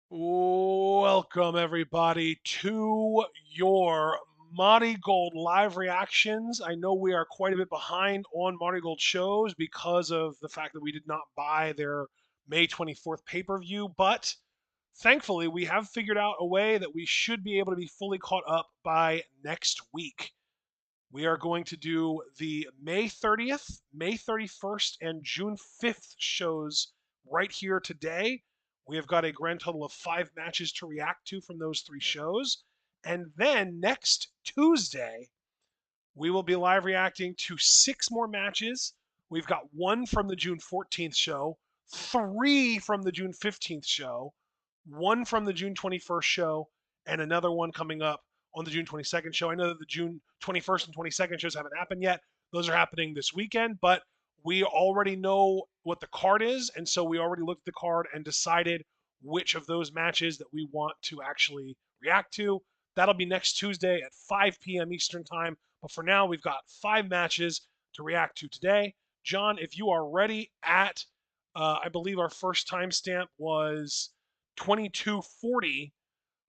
Welcome, everybody, to your MARIGOLD live reactions. I know we are quite a bit behind on MARIGOLD shows because of the fact that we did not buy their May 24th pay per view, but thankfully, we have figured out a way that we should be able to be fully caught up by next week. We are going to do the May 30th, May 31st, and June 5th shows right here today. We have got a grand total of 5 matches to react to from those 3 shows. And then next Tuesday, we will be live reacting to 6 more matches. We've got one from the June 14th show, 3 from the June 15th show, one from the June 21st show, and another one coming up on the June 22nd show. I know that the June 21st and 22nd shows haven't happened yet. Those are happening this weekend, but we already know what the card is, and so we already looked at the card and decided which of those matches that we want to actually react to. That'll be next Tuesday at 5 p.m. Eastern Time. But for now, we've got 5 matches to react to today. John, if you are ready at, I believe our first timestamp was 22:40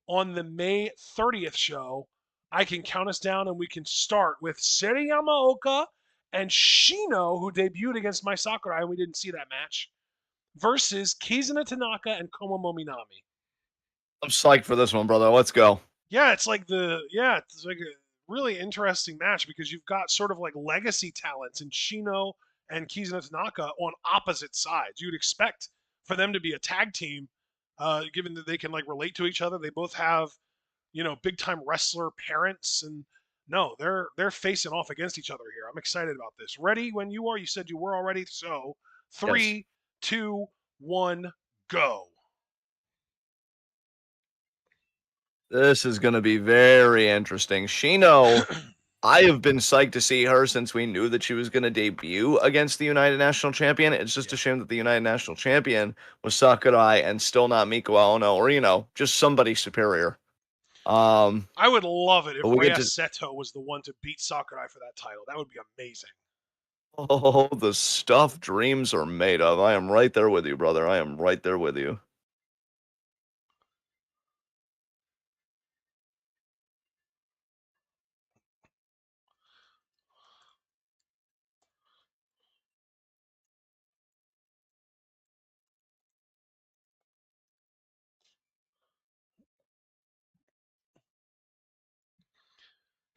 on the May 30th show, I can count us down and we can start with Seri Yamaoka and Shino, who debuted against Mai Sakurai, and we didn't see that match, versus Kizuna Tanaka and Komomo Minami. I'm psyched for this one, brother. Let's go. Yeah, it's like a really interesting match because you've got sort of like legacy talents in Shino and Kizuna Tanaka on opposite sides. You'd expect for them to be a tag team, given that they can like relate to each other. They both have, big time wrestler parents, and no, they're facing off against each other here. I'm excited about this. Ready when you are? You said you were already. So Yes. 3, 2, 1, go. This is going to be very interesting. Shino, I have been psyched to see her since we knew that she was going to debut against the United National Champion. It's just Yeah. a shame that the United National Champion was Sakurai and still not Miko Aono or, just somebody superior. I would love it if But we get Rhea to, Seto was the one to beat Sakurai for that title. That would be amazing. oh, the stuff dreams are made of. I am right there with you, brother. I am right there with you.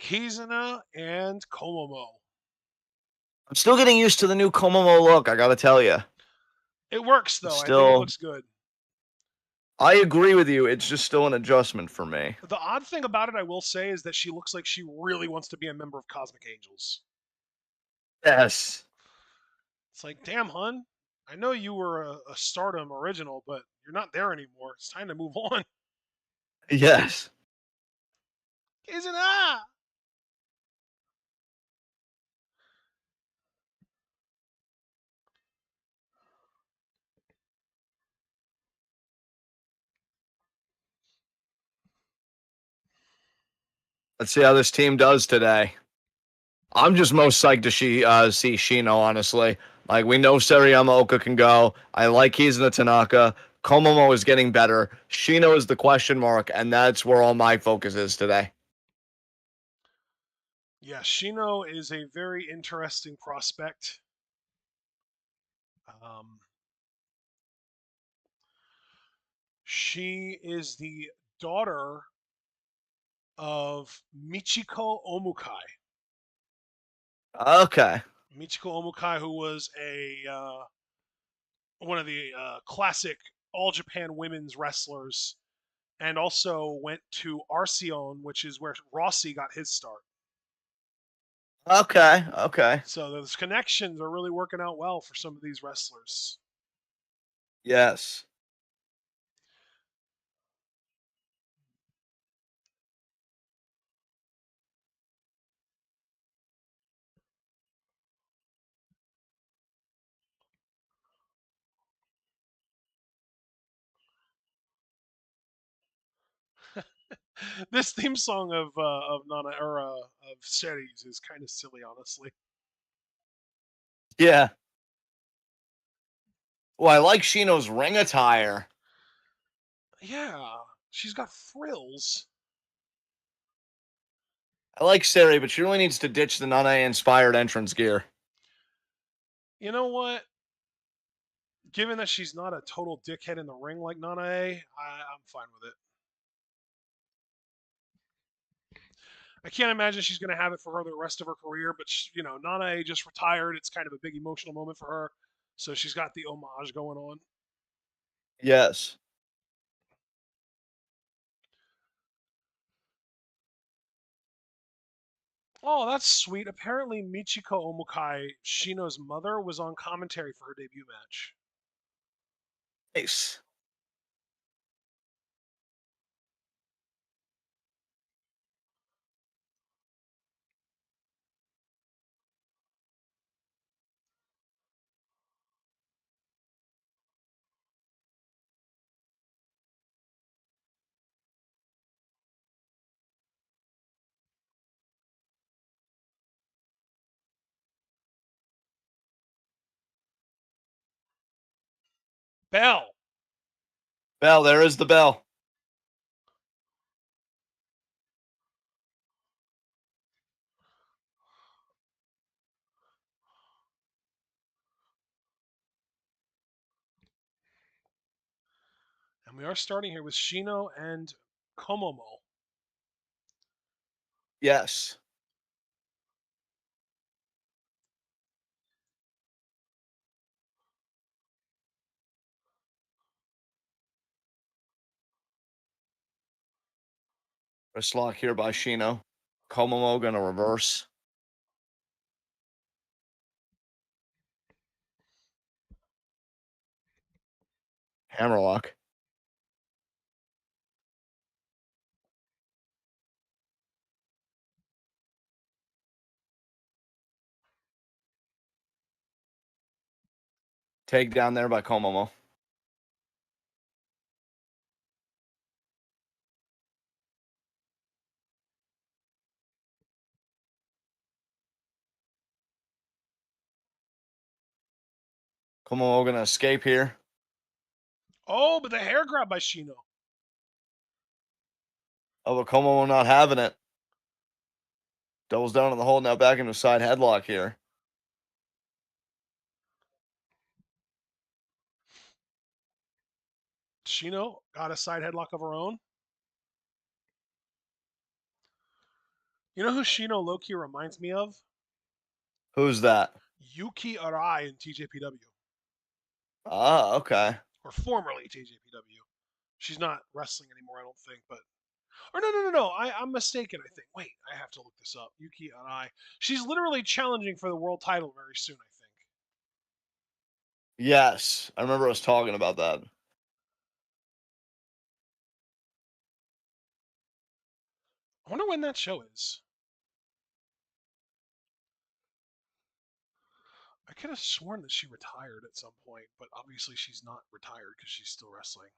Kizuna and Komomo. I'm still getting used to the new Komomo look, I got to tell you. It works though. I think it Still, looks good. I agree with you. It's just still an adjustment for me. The odd thing about it, I will say, is that she looks like she really wants to be a member of Cosmic Angels. Yes. It's like, damn, hun, I know you were a Stardom original, but you're not there anymore. It's time to move on. Yes. Kizuna! Let's see how this team does today. I'm just most psyched to see Shino, honestly. Like, we know Seriyama can go. I like Kizuna Tanaka. Komomo is getting better. Shino is the question mark, and that's where all my focus is today. Yeah, Shino is a very interesting prospect. Um, she is the daughter of Michiko Omukai. Okay. Michiko Omukai, who was one of the classic All Japan women's wrestlers, and also went to Arceon, which is where Rossi got his start. Okay. Okay. So those connections are really working out well for some of these wrestlers. Yes. This theme song of Nana or of Series is kind of silly, honestly. Yeah. Well, I like Shino's ring attire. Yeah, she's got frills. I like Sari, but she really needs to ditch the Nana-inspired entrance gear. You know what? Given that she's not a total dickhead in the ring like Nanae, I'm fine with it. I can't imagine she's going to have it for her the rest of her career, but Nanae just retired. It's kind of a big emotional moment for her, so she's got the homage going on. Yes. Oh, that's sweet. Apparently, Michiko Omukai, Shino's mother, was on commentary for her debut match. Nice. Bell. Bell, there is the bell. And we are starting here with Shino and Komomo. Yes. Wrist lock here by Shino. Komomo gonna reverse. Hammerlock. Take down there by Komomo. Komomo gonna escape here. Oh, but the hair grab by Shino. Oh, but Komomo not having it. Doubles down on the hold, now back into a side headlock here. Shino got a side headlock of her own. You know who Shino Loki reminds me of? Who's that? Yuki Arai in TJPW, Ah, okay. or formerly TJPW. She's not wrestling anymore, I don't think. But or no. I'm mistaken. I think. Wait, I have to look this up. Yuki Arai. She's literally challenging for the world title very soon. I think. Yes. I remember us talking about that. I wonder when that show is. I could have sworn that she retired at some point, but obviously she's not retired because she's still wrestling.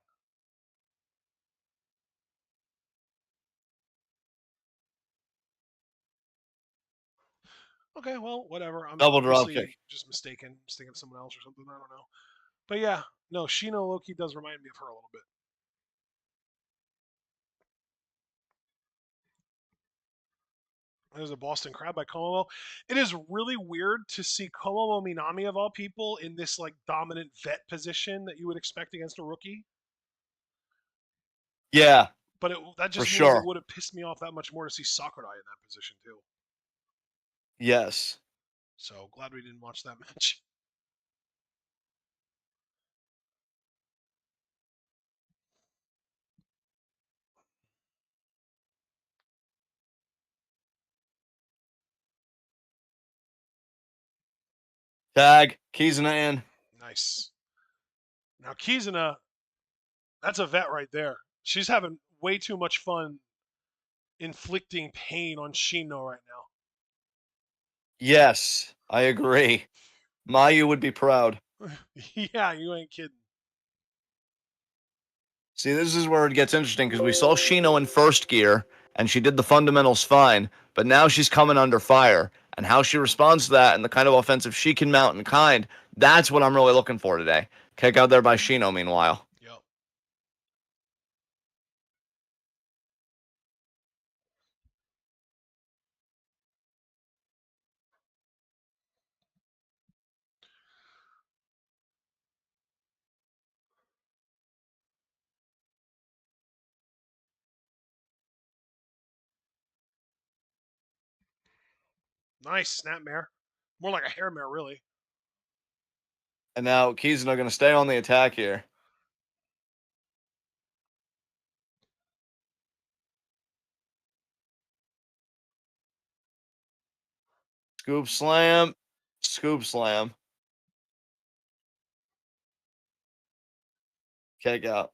Okay, well, whatever. I'm Double drop kick. obviously just mistaken, thinking of someone else or something. I don't know. But yeah, no, Shino Loki does remind me of her a little bit. There's a Boston Crab by Komomo. It is really weird to see Komomo Minami of all people in this like dominant vet position that you would expect against a rookie. Yeah, But that for just means it sure. would have pissed me off that much more to see Sakurai in that position too. Yes. So glad we didn't watch that match. Tag. Kizuna in. Nice. Now Kizuna, that's a vet right there. She's having way too much fun inflicting pain on Shino right now. Yes, I agree. Mayu would be proud. Yeah, you ain't kidding. See, this is where it gets interesting because we saw Shino in first gear and she did the fundamentals fine, but now she's coming under fire. And how she responds to that and the kind of offensive she can mount in kind, that's what I'm really looking for today. Kick out there by Shino, meanwhile. Yep. Nice snapmare. More like a hair mare, really. And now Kizuna going to stay on the attack here. Scoop slam. Scoop slam. Kick out.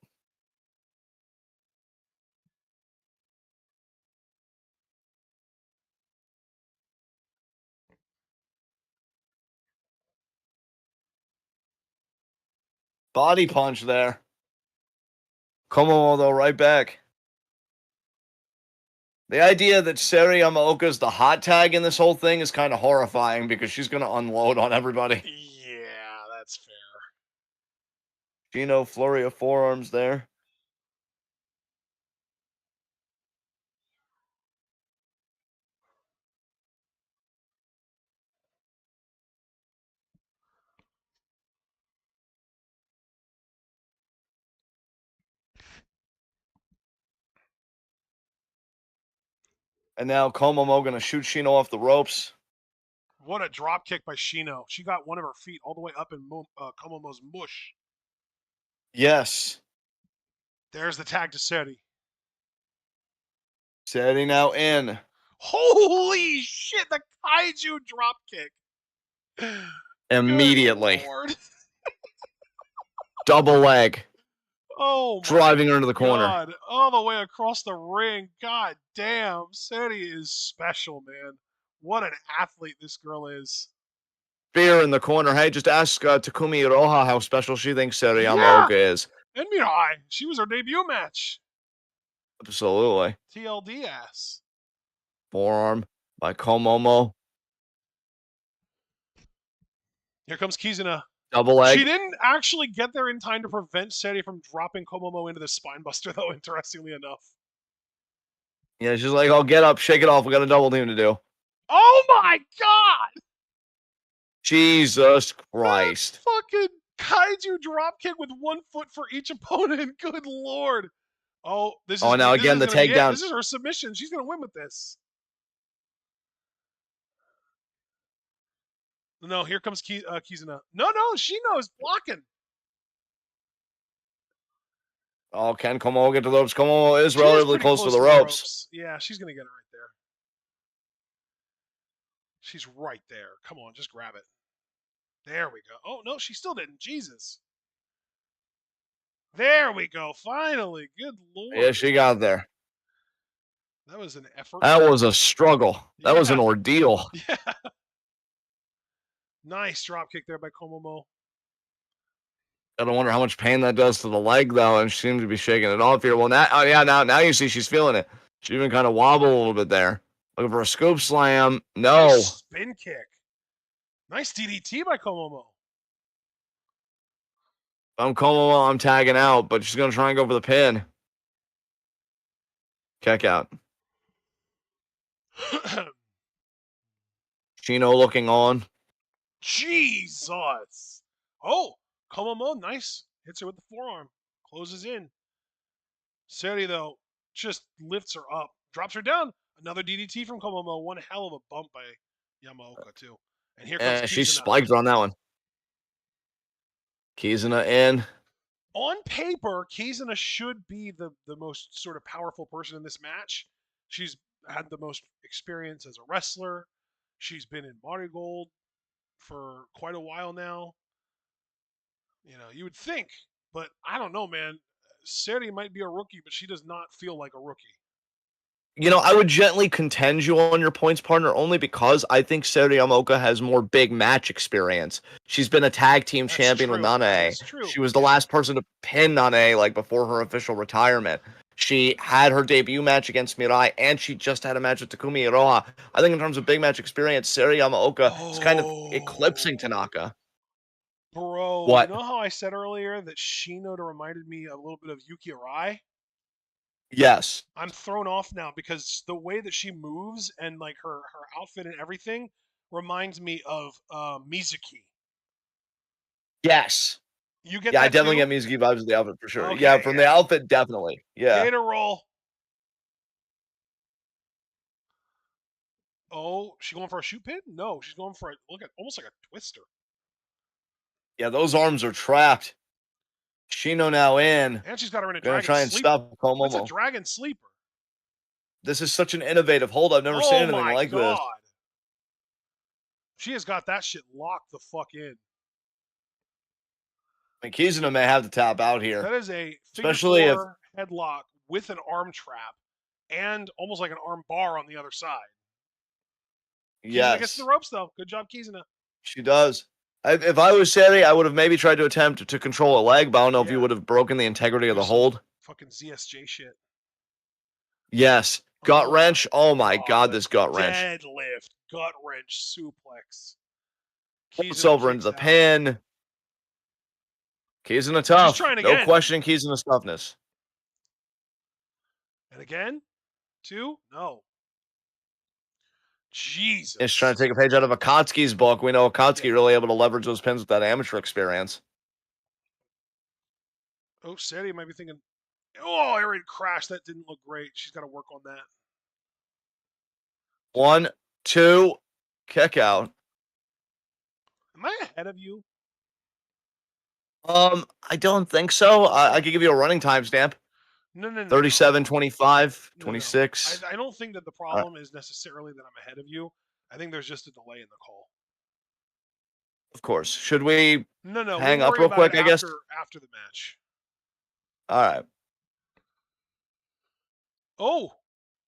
Body punch there. Komomo, though, right back. The idea that Seri Yamaoka is the hot tag in this whole thing is kind of horrifying because she's going to unload on everybody. Yeah, that's fair. Gino, flurry of forearms there. And now Komomo going to shoot Shino off the ropes. What a drop kick by Shino. She got one of her feet all the way up in Komomo's mush. Yes. There's the tag to Seri. Seri now in. Holy shit, the kaiju drop kick. Good Immediately. Lord. Double leg. Oh my Driving her into the corner. God. All the way across the ring. God damn. Seri is special, man. What an athlete this girl is. Fear in the corner. Hey, just ask Takumi Iroha how special she thinks Seri Yeah. Yamaoka is. And Mirai. She was her debut match. Absolutely. TLD ass. Forearm by Komomo. Here comes Kizuna. Double leg. She didn't actually get there in time to prevent Seri from dropping Komomo into the spinebuster, though, interestingly enough. Yeah, she's like, oh, get up, shake it off. We got a double team to do. Oh my God! Jesus Christ. That fucking kaiju dropkick with 1 foot for each opponent. Good Lord. Oh, this is now again the takedown. This is her submission. She's gonna win with this. No, here comes Kizuna. No, Shino is blocking. Oh, can Komomo get to the ropes? Komomo is She relatively pretty close to the ropes. Yeah, she's gonna get it right there. She's right there. Come on, just grab it. There we go. Oh no, she still didn't. Jesus. There we go. Finally. Good Lord. Yeah, she got there. That was an effort. That was a struggle. That was an ordeal. Yeah. Nice drop kick there by Komomo. I don't wonder how much pain that does to the leg, though, and she seems to be shaking it off here. Well, now you see she's feeling it. She even kind of wobbled a little bit there. Looking for a scoop slam. No. Nice spin kick. Nice DDT by Komomo. I'm Komomo. I'm tagging out, but she's going to try and go for the pin. Check out. Shino looking on. Jesus. Oh, Komomo, nice. Hits her with the forearm. Closes in. Seri, though, just lifts her up. Drops her down. Another DDT from Komomo. One hell of a bump by Yamaoka, too. And here comes Kizuna. She spiked her on that one. Kizuna in. On paper, Kizuna should be the most sort of powerful person in this match. She's had the most experience as a wrestler. She's been in Marigold for quite a while now. You know, you would think, but I don't know, man. Seri might be a rookie, but she does not feel like a rookie. You know, I would gently contend you on your points, partner, only because I think Seri Yamaoka has more big match experience. She's been a tag team champion with Nanae. She was the last person to pin Nanae, like, before her official retirement. She had her debut match against Mirai, and she just had a match with Takumi Iroha. I think in terms of big match experience, Seri Yamaoka is kind of eclipsing Tanaka. Bro, what? You know how I said earlier that Shinoda reminded me a little bit of Yuki Arai? Yes. I'm thrown off now because the way that she moves and like her outfit and everything reminds me of Mizuki. Yes. You get that I definitely too? get Mizuki vibes of the outfit for sure. Okay, yeah, from the outfit, definitely. Yeah. Gator roll. Oh, she going for a shoot pin? No, she's going for a look at almost like a twister. Yeah, those arms are trapped. Shino now in. And she's got her in a Gonna dragon try and sleeper. stop That's a Komomo. dragon sleeper. This is such an innovative hold. I've never seen Oh anything my like this. god. She has got that shit locked the fuck in. I mean, Kizuna may have to tap out here, That is a figure especially if four headlock with an arm trap and almost like an arm bar on the other side. Kizuna gets the yes, ropes though. Good job, Kizuna. she does. If I was Sari, I would have maybe tried to attempt to control a leg, but I don't know if you Yeah, would have broken the integrity of the there's some hold. fucking ZSJ shit. Yes, gut Oh my wrench. Oh my god, god, this gut wrench. deadlift, gut wrench, suplex. It's Kizuna over into kicks the out. pin. Kizuna She's tough. trying No again. questioning Kizuna's toughness. And again? Two? No. It's trying Jesus. to take a page out of Akatsuki's book. We know Yeah. Akatsuki really able to leverage those pins with that amateur experience. Oh, Sadie might be thinking, oh, Arian crashed. That didn't look great. She's got to work on that. 1, 2, kick out. Am I ahead of you? I don't think so. I Okay. could give you a running timestamp. No. 37, 25, No. 26. I don't think that the problem is necessarily that I'm ahead of you. I think there's just a delay in the call. Of course. Should we No. We'll hang up worry real about it quick, I guess? after the match. All right. Oh,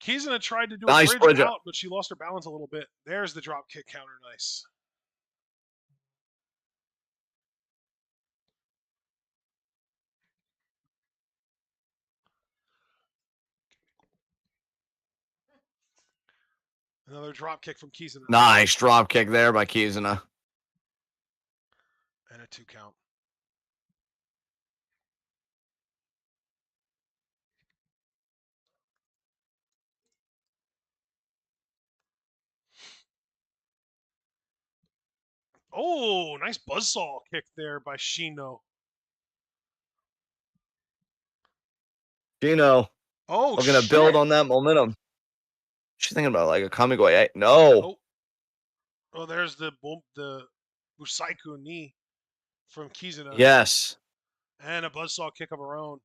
Kizuna tried to do a Nice bridge bridge up. out, but she lost her balance a little bit. There's the drop kick counter. Nice. Another drop kick from Kizuna. Nice drop kick there by Kizuna. And a 2 count. Oh, nice buzzsaw kick there by Shino. Gino, Oh, we're going to build shit. on that momentum. She's thinking about like a Kamigoye. No. Oh, there's the Busaiku knee from Kizuna. Yes. And a buzzsaw kick of her own.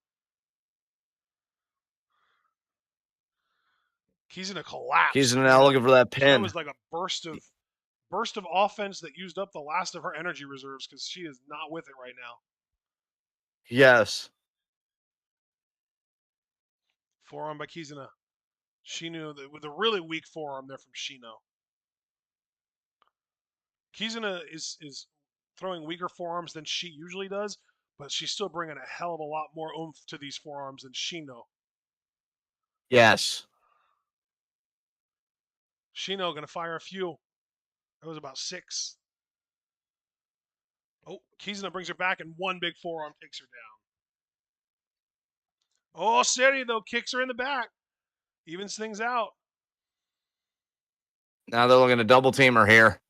Kizuna collapsed. Kizuna now looking for that That pin. was like a burst of offense that used up the last of her energy reserves because she is not with it right now. Yes. Forearm by Kizuna. Shino with a really weak forearm there from Shino. Kizuna is throwing weaker forearms than she usually does, but she's still bringing a hell of a lot more oomph to these forearms than Shino. Yes. Shino gonna fire a few. That was about 6. Oh, Kizuna brings her back and one big forearm takes her down. Oh, Seri though kicks her in the back. Evens things out. Now they're looking to double team her here.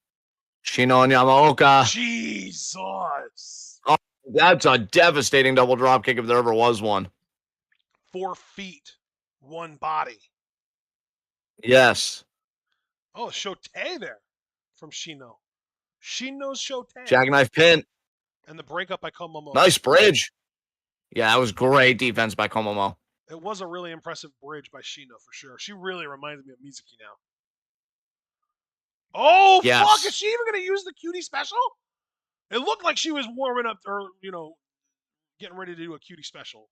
Shino and Yamaoka. Jesus. Oh, that's a devastating double drop kick if there ever was one. 4 feet, 1 body. Yes. Oh, Shote there from Shino. Shino's Shote. Jackknife pin. And the breakup by Komomo. Nice bridge. Yeah, that was great defense by Komomo. It was a really impressive bridge by Shino for sure. She really reminds me of Mizuki now. Oh, yes. fuck. Is she even going to use the cutie special? It looked like she was warming up or, getting ready to do a cutie special.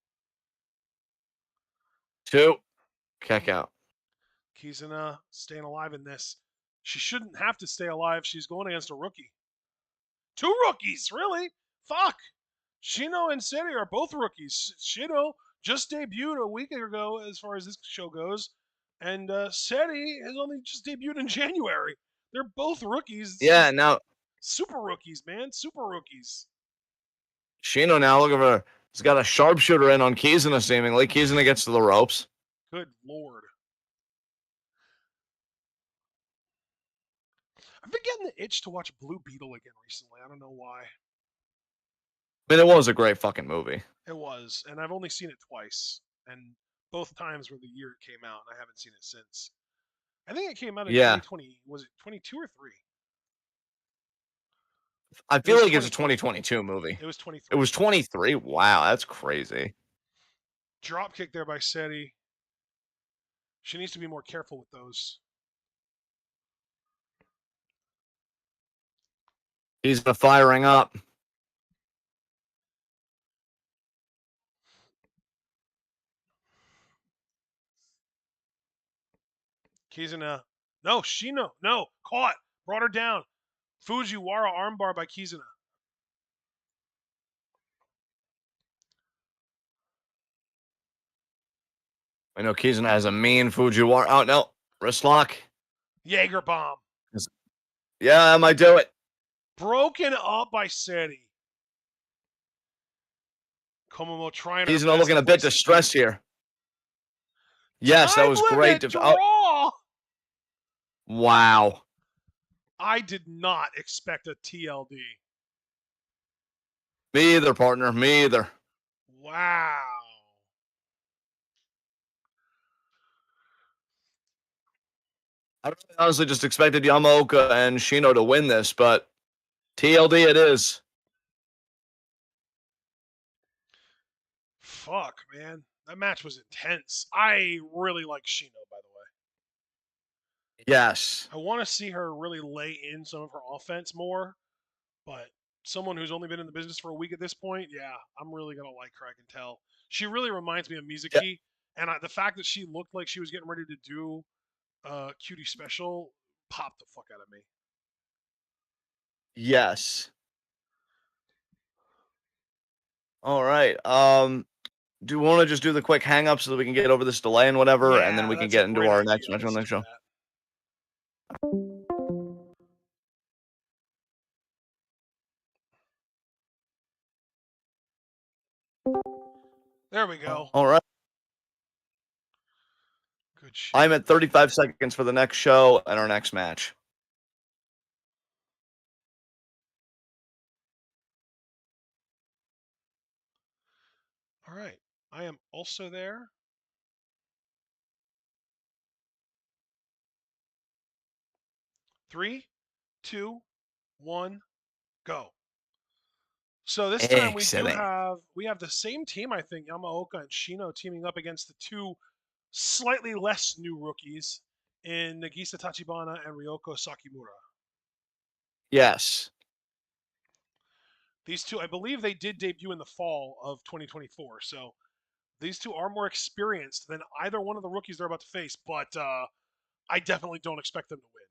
2. Kick out. Kizuna staying alive in this. She shouldn't have to stay alive. She's going against a rookie. 2 rookies, really? Fuck. Shino and Seri are both rookies. Shino just debuted a week ago as far as this show goes. And Seri has only just debuted in January. They're both rookies. Yeah, now Super rookies, man. Super rookies. Shino now looking for. He's got a sharpshooter in on Kizuna seemingly. Kizuna gets to the ropes. Good lord. I've been getting the itch to watch Blue Beetle again recently. I don't know why. I mean, it was a great fucking movie. It was, and I've only seen it twice, and both times were the year it came out, and I haven't seen it since. I think it came out in Yeah. 2020. Was it 22 or 3? I It feel was like it's a 23. 2022 movie. It was It 23. was 23. Wow, that's crazy. Drop kick there by Seti. She needs to be more careful with those. He's firing up. Kizuna. No, Shino. No, caught. Brought her down. Fujiwara armbar by Kizuna. I know Kizuna has a mean Fujiwara. Oh, no. Wrist lock. Jaeger bomb. Yeah, I might do it. Broken up by Seti. Komomo trying her Kizuna best looking to a play bit some D. distressed here. Yes, that Time was great. limit Oh, draw. wow. I did not expect a TLD. Me either, partner. Me either. Wow. I honestly just expected Yamaoka and Shino to win this, but TLD it is. Fuck, man. That match was intense. I really like Shino, by the way. Yes. I want to see her really lay in some of her offense more, but someone who's only been in the business for a week at this point, yeah, I'm really going to like her, I can tell. She really reminds me of Yeah. Mizuki, and the fact that she looked like she was getting ready to do Cutie Special popped the fuck out of me. Yes. All right. Do you want to just do the quick hang up so that we can get over this delay and whatever, and then Yeah, we can that's a get into great our idea. next match on Let's the do next show? that. There we go. All right. Good shit. I'm at 35 seconds for the next show and our next match. All right. I am also there. 3, 2, 1, go. So this time Excellent. we have the same team, I think, Yamaoka and Shino teaming up against the two slightly less new rookies in Nagisa Tachibana and Ryoko Sakimura. Yes. These two, I believe they did debut in the fall of 2024. So these two are more experienced than either one of the rookies they're about to face, but I definitely don't expect them to win.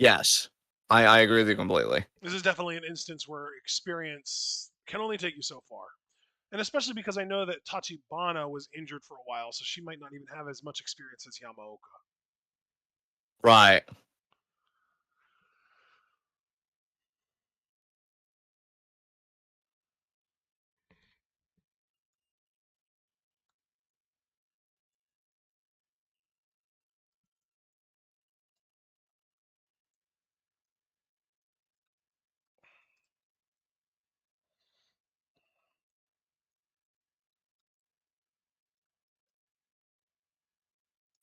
Yes. I agree with you completely. This is definitely an instance where experience can only take you so far. And especially because I know that Tachibana was injured for a while, so she might not even have as much experience as Yamaoka. Right.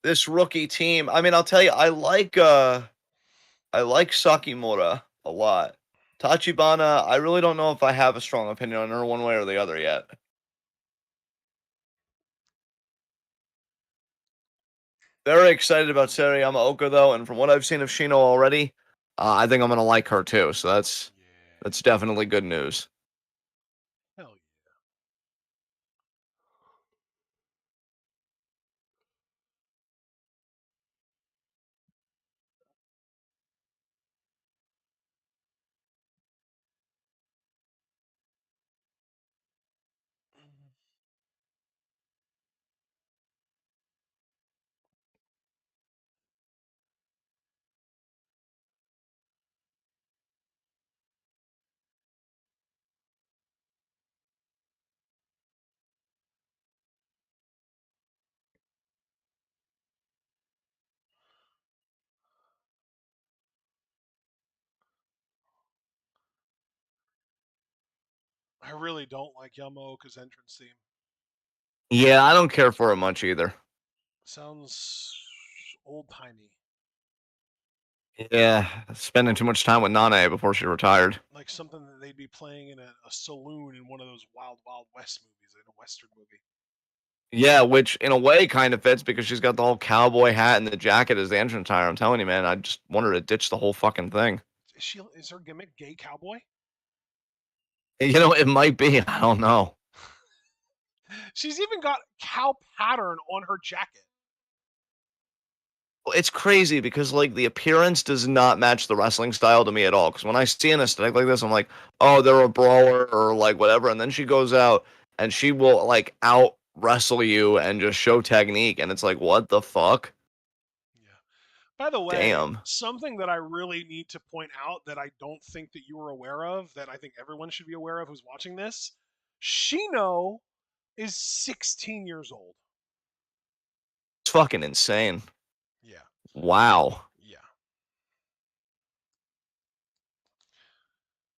This rookie team, I mean, I'll tell you, I like Sakimura a lot. Tachibana, I really don't know if I have a strong opinion on her one way or the other yet. Very excited about Seri Yamaoka though, and from what I've seen of Shino already, I think I'm gonna like her too. So Yeah. that's definitely good news. Hell yeah. I really don't like Yamaoka's entrance theme. Yeah, I don't care for it much either. Sounds old timey, Yeah, spending too much time with Nane before she retired. like something that they'd be playing in a saloon in one of those Wild Wild West movies, in a Western movie. Yeah, which in a way kind of fits because she's got the whole cowboy hat and the jacket as the entrance attire. I'm telling you, man, I just want her to ditch the whole fucking thing. Is her gimmick gay cowboy? You know, it might be. I don't know. She's even got cow pattern on her jacket. Well, it's crazy because like the appearance does not match the wrestling style to me at all. Because when I see an aesthetic like this, I'm like, oh, they're a brawler or like whatever. And then she goes out and she will like out wrestle you and just show technique. And it's like, what the fuck? Yeah. By the way, Damn. something that I really need to point out that I don't think that you were aware of, that I think everyone should be aware of who's watching this, Shino is 16 years old. It's fucking insane. Yeah. Wow. Yeah.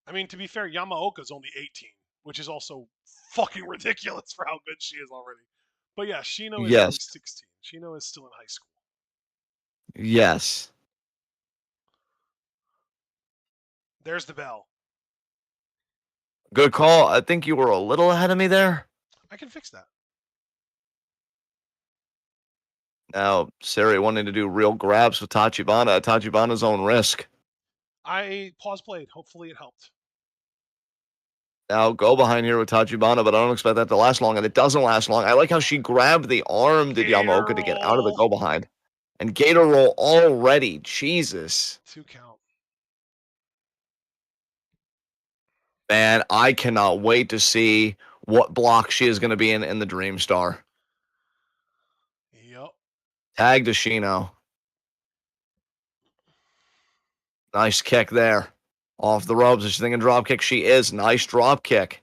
I mean, to be fair, Yamaoka's only 18, which is also fucking ridiculous for how good she is already. But yeah, Shino is only Yes. 16. Shino is still in high school. Yes. There's the bell. Good call. I think you were a little ahead of me there. I can fix that. Now, Sari wanting to do real grabs with Tachibana at Tachibana's own risk. I pause played. Hopefully it helped. Now go behind here with Tachibana, but I don't expect that to last long, and it doesn't last long. I like how she grabbed the arm, did Gator Yamaoka, to get out of the roll. go behind. And Gator roll already. Jesus. 2 count. Man, I cannot wait to see what block she is going to be in the Dream Star. Yep. Tag to Shino. Nice kick there. Off the ropes. Is she thinking drop kick? She is. Nice drop kick.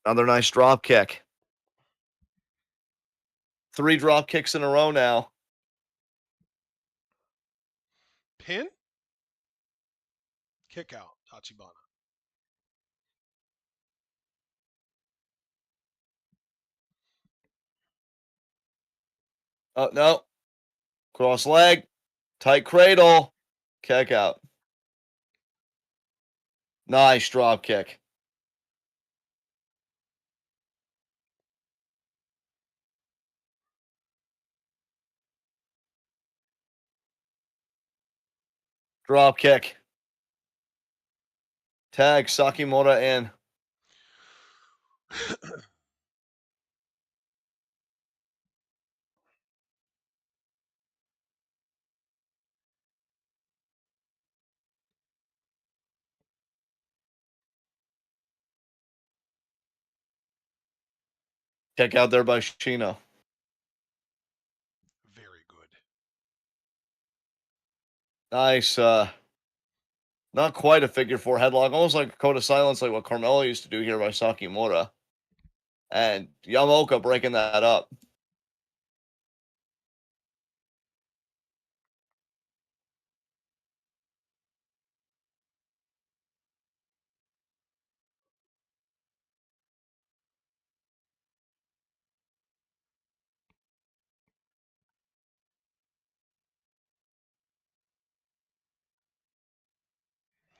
Another nice drop kick. 3 drop kicks in a row now. Pin. Kick out. Tachibana. Oh, no. Cross leg. Tight cradle. Kick out. Nice drop kick. Drop kick. Tag Sakimura in. Kick out there by Shino. Very good. Nice. Not quite a figure 4 headlock. Almost like a code of silence, like what Carmelo used to do here by Sakimura. And Yamaoka breaking that up.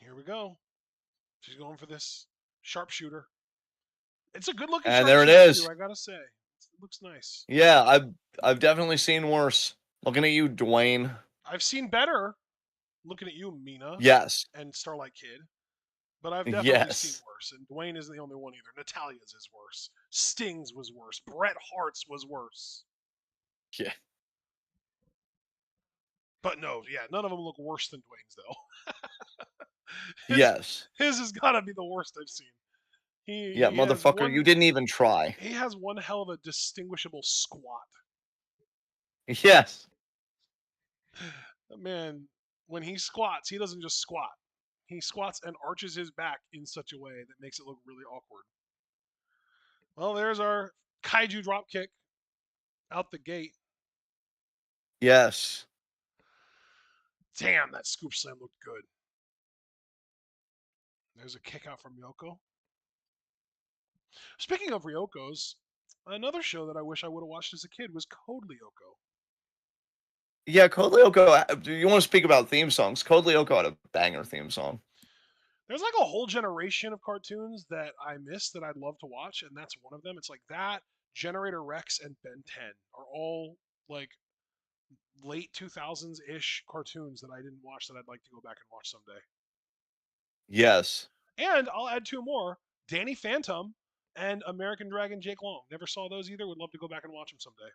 Here we go. She's going for this sharpshooter. It's a good looking And there it sharpshooter too, is. I gotta say. It looks nice. Yeah, I've definitely seen worse. Looking at you, Dwayne. I've seen better. Looking at you, Mina Yes. and Starlight Kid. But I've definitely seen Yes. worse. And Dwayne isn't the only one either. Natalia's is worse. Sting's was worse. Bret Hart's was worse. Yeah. But no, yeah, none of them look worse than Dwayne's though. his Yes. his has got to be the worst I've seen. Yeah, He has motherfucker, you one didn't even try. he has one hell of a distinguishable squat. Yes. Man, when he squats, he doesn't just squat. He squats and arches his back in such a way that makes it look really awkward. Well, there's our kaiju drop kick out the gate. Yes. Damn, that scoop slam looked good. There's a kick out from Yoko. Speaking of Ryoko's, Another show that I wish I would have watched as a kid was Code Lyoko. Yeah, Code Lyoko. Do you want to speak about theme songs? Code Lyoko had a banger theme song. There's like a whole generation of cartoons that I miss that I'd love to watch, and that's one of them. It's like that, Generator Rex, and Ben 10 are all like late 2000s ish cartoons that I didn't watch that I'd like to go back and watch someday. Yes, And I'll add two more: Danny Phantom and American Dragon Jake Long. Never saw those either. Would love to go back and watch them someday.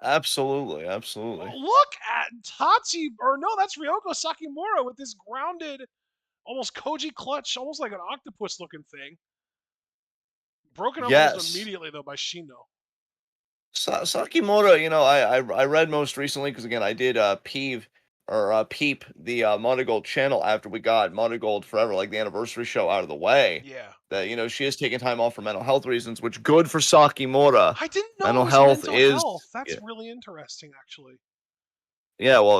absolutely, absolutely. Oh, look at Tatsu, or no, that's Ryoko Sakimura with this grounded, almost Koji clutch, almost like an octopus looking thing. Broken up almost Yes. immediately though by Shino. Sakimura, I read most recently because again I did peep the Marigold channel after we got Marigold Forever, like the anniversary show out of the way. Yeah. That she is taking time off for mental health reasons, which good for Sakimura. I didn't know it Mental was health mental is health. yeah, That's really interesting, actually. yeah, well,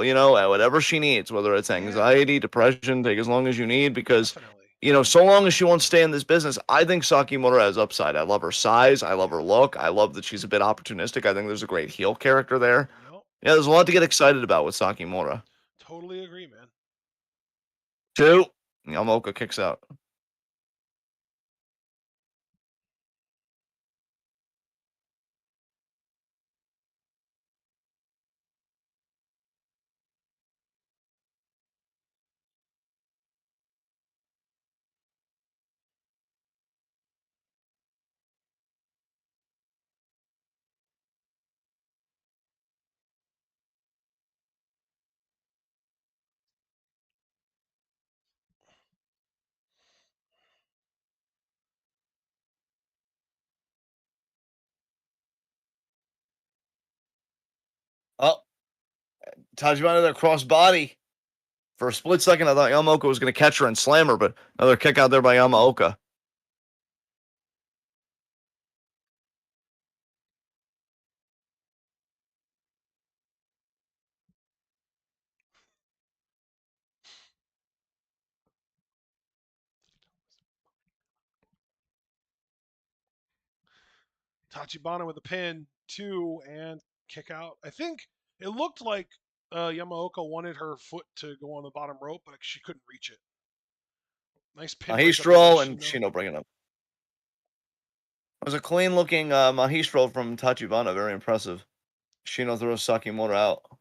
whatever she needs, whether it's Yeah, anxiety, depression, take as long as you need because definitely. so long as she wants to stay in this business, I think Sakimura has upside. I love her size, I love Yeah. her look, I love that she's a bit opportunistic. I think there's a great heel character there. Yep. Yeah, there's a lot to get excited about with Sakimura. Totally agree, man. Two, Yamaoka kicks out. Oh, Tajima there cross body. For a split second, I thought Yamaoka was going to catch her and slam her, but another kick out there by Yamaoka. Tachibana with a pin, two, and kick out. I think it looked like Yamaoka wanted her foot to go on the bottom rope, but she couldn't reach it. Nice pin breakup there by Mahistro and Shino. Shino bringing up. It was a clean looking Mahistro from Tachibana. Very impressive. Shino throws Sakimura out.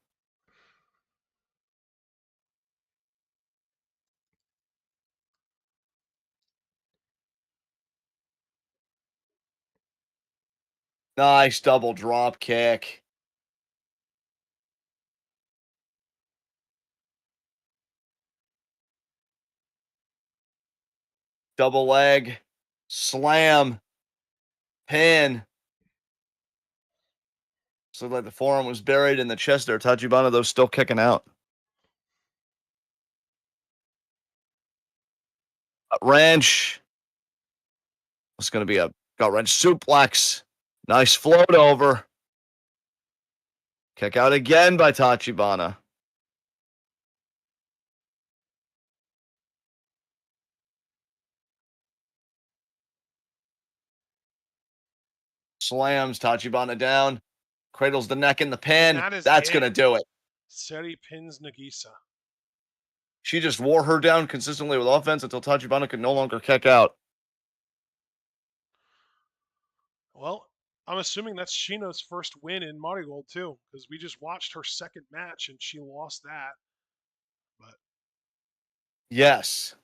Nice double drop kick. Double leg. Slam. Pin. So like the forearm was buried in the chest there. Tachibana, though, still kicking out. Wrench. It's going to be a gut wrench suplex. Nice float over. Kick out again by Tachibana. Slams Tachibana down. Cradles the neck in the And pin. that is That's going it. to do it. Seri pins Nagisa. She just wore her down consistently with offense until Tachibana could no longer kick out. Well, I'm assuming that's Shino's first win in Marigold too, because we just watched her second match and she lost that. But Yes.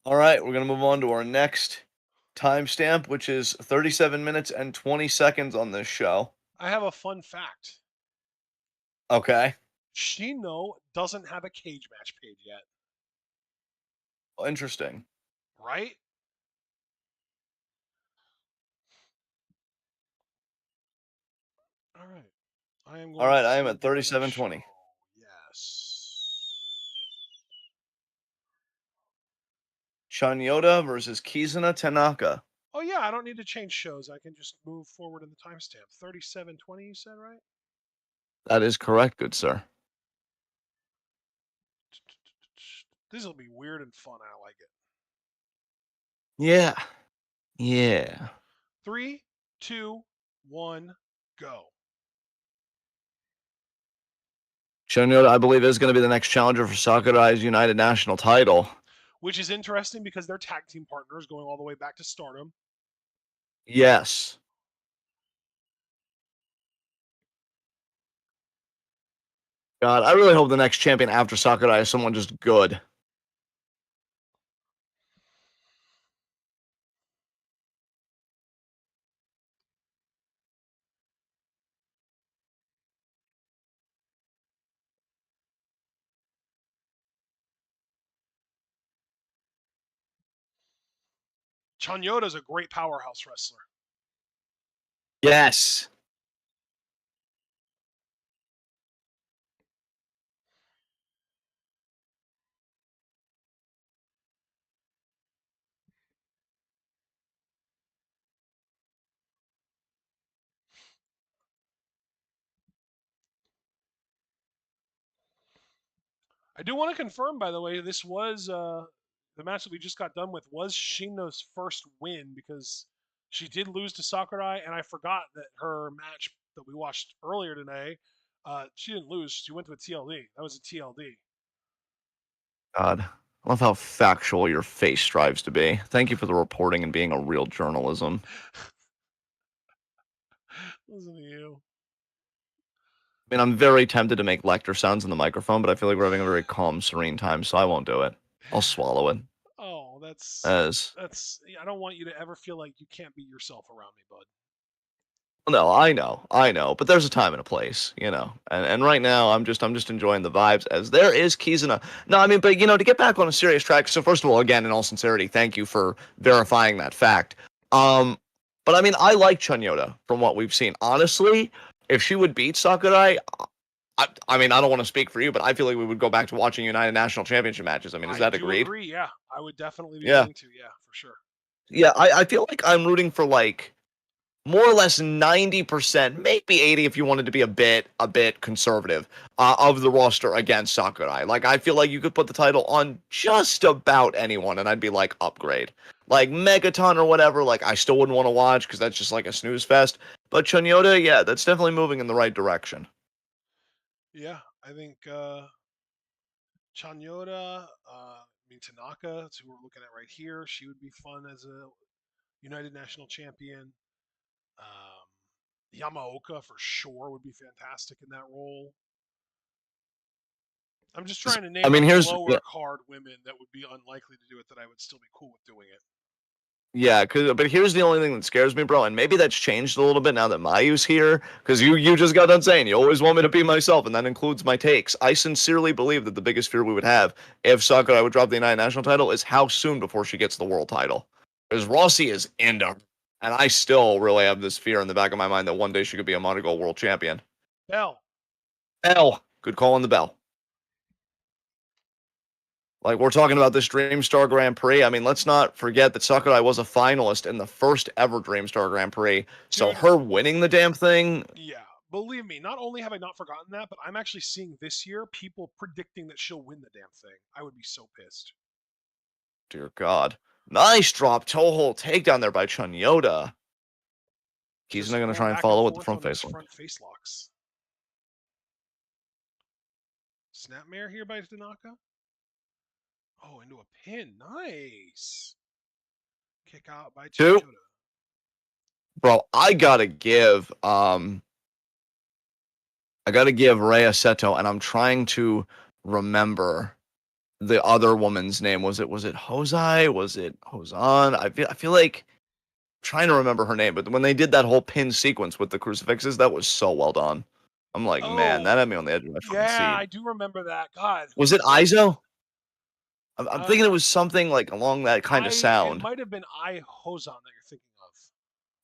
All right, we're going to move on to our next timestamp, which is 37 minutes and 20 seconds on this show. I have a fun fact. Okay. Shino doesn't have a cage match page yet, Interesting. right? All right. I am All going right, to I am see at the next 37:20. show. Yes. Chanyota versus Kizuna Tanaka. Oh yeah, I don't need to change shows. I can just move forward in the timestamp. 37:20, you said, right? That is correct, good sir. This will be weird and fun. I like it. Yeah. Yeah. 3, 2, 1, go. Chanyota, I believe, is going to be the next challenger for Sakurai's United National title. Which is interesting because they're tag team partners going all the way back to Stardom. Yes. God, I really hope the next champion after Sakurai is someone just good. Chanyota's a great powerhouse wrestler. Yes. I do want to confirm, by the way, this was the match that we just got done with was Shino's first win because she did lose to Sakurai, and I forgot that her match that we watched earlier today, she didn't lose. She went to a TLD. That was a TLD. God. I love how factual your face strives to be. Thank you for the reporting and being a real journalism. Listen to you. I mean, I'm very tempted to make Lecter sounds in the microphone, but I feel like we're having a very calm, serene time, so I won't do it. I'll swallow it. Oh, that's As that's. I don't want you to ever feel like you can't be yourself around me, bud. no, I know, but there's a time and a place, you know. And right now, I'm just enjoying the vibes. As there is Kizuna. No, I mean, but to get back on a serious track. So first of all, again, in all sincerity, thank you for verifying that fact. But I mean, I like Chanyota from what we've seen. Honestly, if she would beat Sakurai, I mean, I don't want to speak for you, but I feel like we would go back to watching United National Championship matches. I mean, is I that do agreed? agree. Yeah, I would definitely be Yeah. willing to. Yeah, for sure. Yeah, I feel like I'm rooting for like more or less 90%, maybe 80 if you wanted to be a bit conservative, of the roster against Sakurai. Like I feel like you could put the title on just about anyone and I'd be like upgrade. Like Megaton or whatever, like I still wouldn't want to watch because that's just like a snooze fest. But Chanyota, yeah, that's definitely moving in the right direction. Yeah, I think Chanyota, I mean Tanaka, that's who we're looking at right here. She would be fun as a United National Champion. Um, Yamaoka for sure would be fantastic in that role. I'm just trying to I name mean, like here's lower card women that would be unlikely to do it that I would still be cool with doing it. Yeah, but here's the only thing that scares me, bro, and maybe that's changed a little bit now that Mayu's here, because you just got done saying you always want me to be myself, and that includes my takes. I sincerely believe that the biggest fear we would have if Sakurai would drop the United National title is how soon before she gets the world title. Because Rossi is into her, and I still really have this fear in the back of my mind that one day she could be a Monaco world champion. Bell. Bell, good call on the bell. Like we're talking about this Dreamstar Grand Prix. I mean, let's not forget that Sakurai was a finalist in the first ever Dreamstar Grand Prix. So Dude, her winning the damn thing, yeah. Believe me, not only have I not forgotten that, but I'm actually seeing this year people predicting that she'll win the damn thing. I would be so pissed. dear God. Nice drop toe hold takedown there by Chanyota. He's not Just going to going try and back and follow with the forth front on these face lock. front face locks. Snapmare here by Tanaka. Oh, into a pin. Nice. Kick out by Two, Chanyota. bro, I gotta give Rhea Seto, and I'm trying to remember the other woman's name. Was it Hosai? Was it Hosan? I feel like trying to remember her name, but when they did that whole pin sequence with the crucifixes, that was so well done. I'm like, man, that Oh, had me on the edge of my fucking yeah, seat. I do remember that. God, Was who it was it? Izo? I'm thinking it Uh, was something like along that kind of it sound. might have been I Hozan that you're thinking of.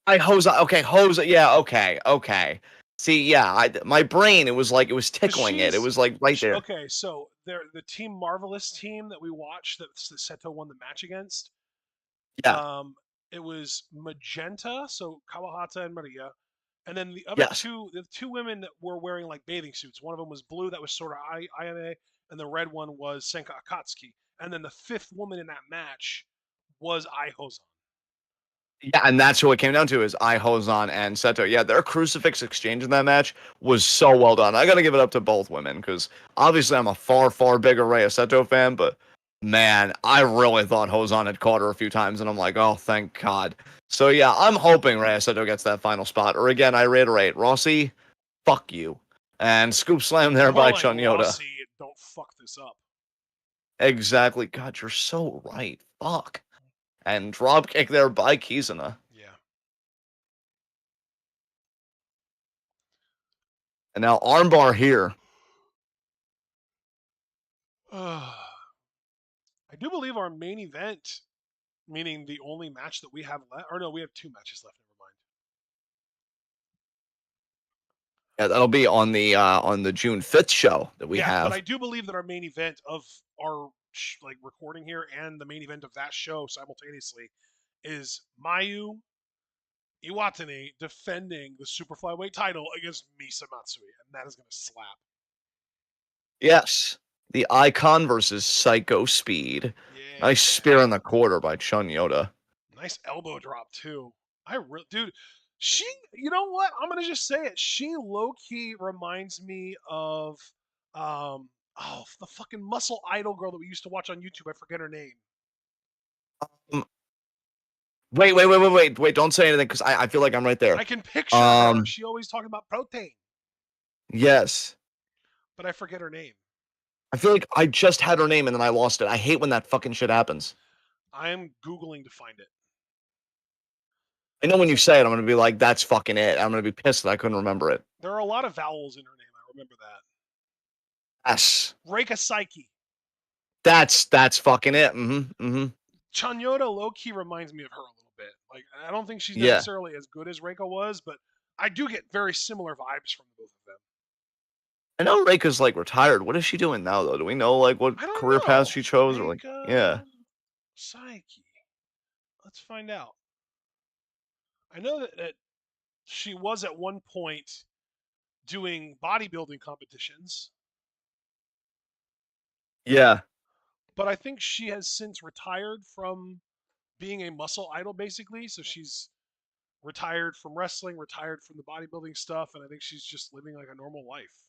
I Hosa. Okay, Hosa. Yeah. Okay. Okay. See, yeah, my brain, it was like it was Because tickling it. It was like right there. okay, so they're the Team Marvelous team that we watched that Seto won the match against. Yeah. Um, it was Magenta, so Kawahata and Maria, and then Yes. the two women that were wearing like bathing suits. One of them was blue, that was sort of Ayane, and the red one was Senka Akatsuki. And then the fifth woman in that match was Ai Hozan. Yeah, and that's who it came down to is I Hozan and Seto. Yeah, their crucifix exchange in that match was so well done. I got to give it up to both women because obviously I'm a far, far bigger Rhea Seto fan, but man, I really thought Hozan had caught her a few times, and I'm like, oh, thank God. So yeah, I'm hoping Rhea Seto gets that final spot. Or again, I reiterate, Rossi, fuck you. And scoop slam there More by like Chun Yoda. Rossi, don't fuck this up. Exactly. God, you're so right. Fuck. And drop kick there by Kizuna. Yeah. And now armbar here. I do believe our main event, meaning the only match that we have left, or no, we have two matches left. Never mind. Yeah, that'll be on the June 5th show that we Yeah, but I have. do believe that our main event of our like recording here and the main event of that show simultaneously is Mayu Iwatani defending the super flyweight title against Misa Matsui, and that is going to slap. Yes. The Icon versus Psycho Speed. Nice spear Yeah, in the quarter by Chun Yoda. nice elbow drop too. Dude, she, you know what? I'm gonna just say it. She low key reminds me of, the fucking muscle idol girl that we used to watch on YouTube. I forget her name. Um, wait. Don't say anything because I feel like I'm right there. I can picture her. Um, She always talking about protein, yes. but I forget her name. I feel like I just had her name and then I lost it. I hate when that fucking shit happens. I am googling to find it. I know when It's you like say it, I'm gonna be like, that's fucking it. I'm gonna be pissed that I couldn't remember it. there are a lot of vowels in her name. I remember that. Yes. Reika Psyche. That's fucking it. Chanyota low key reminds me of her a little bit. Like I don't think she's Yeah. necessarily as good as Reika was, but I do get very similar vibes from both of them. I know Reika's like retired. What is she doing now though? Do we know like what I don't career path know. she chose or like yeah. Reika Psyche. Let's find out. I know that she was at one point doing bodybuilding competitions, Yeah. but I think she has since retired from being a muscle idol, basically. So she's retired from wrestling, retired from the bodybuilding stuff, and I think she's just living like a normal life.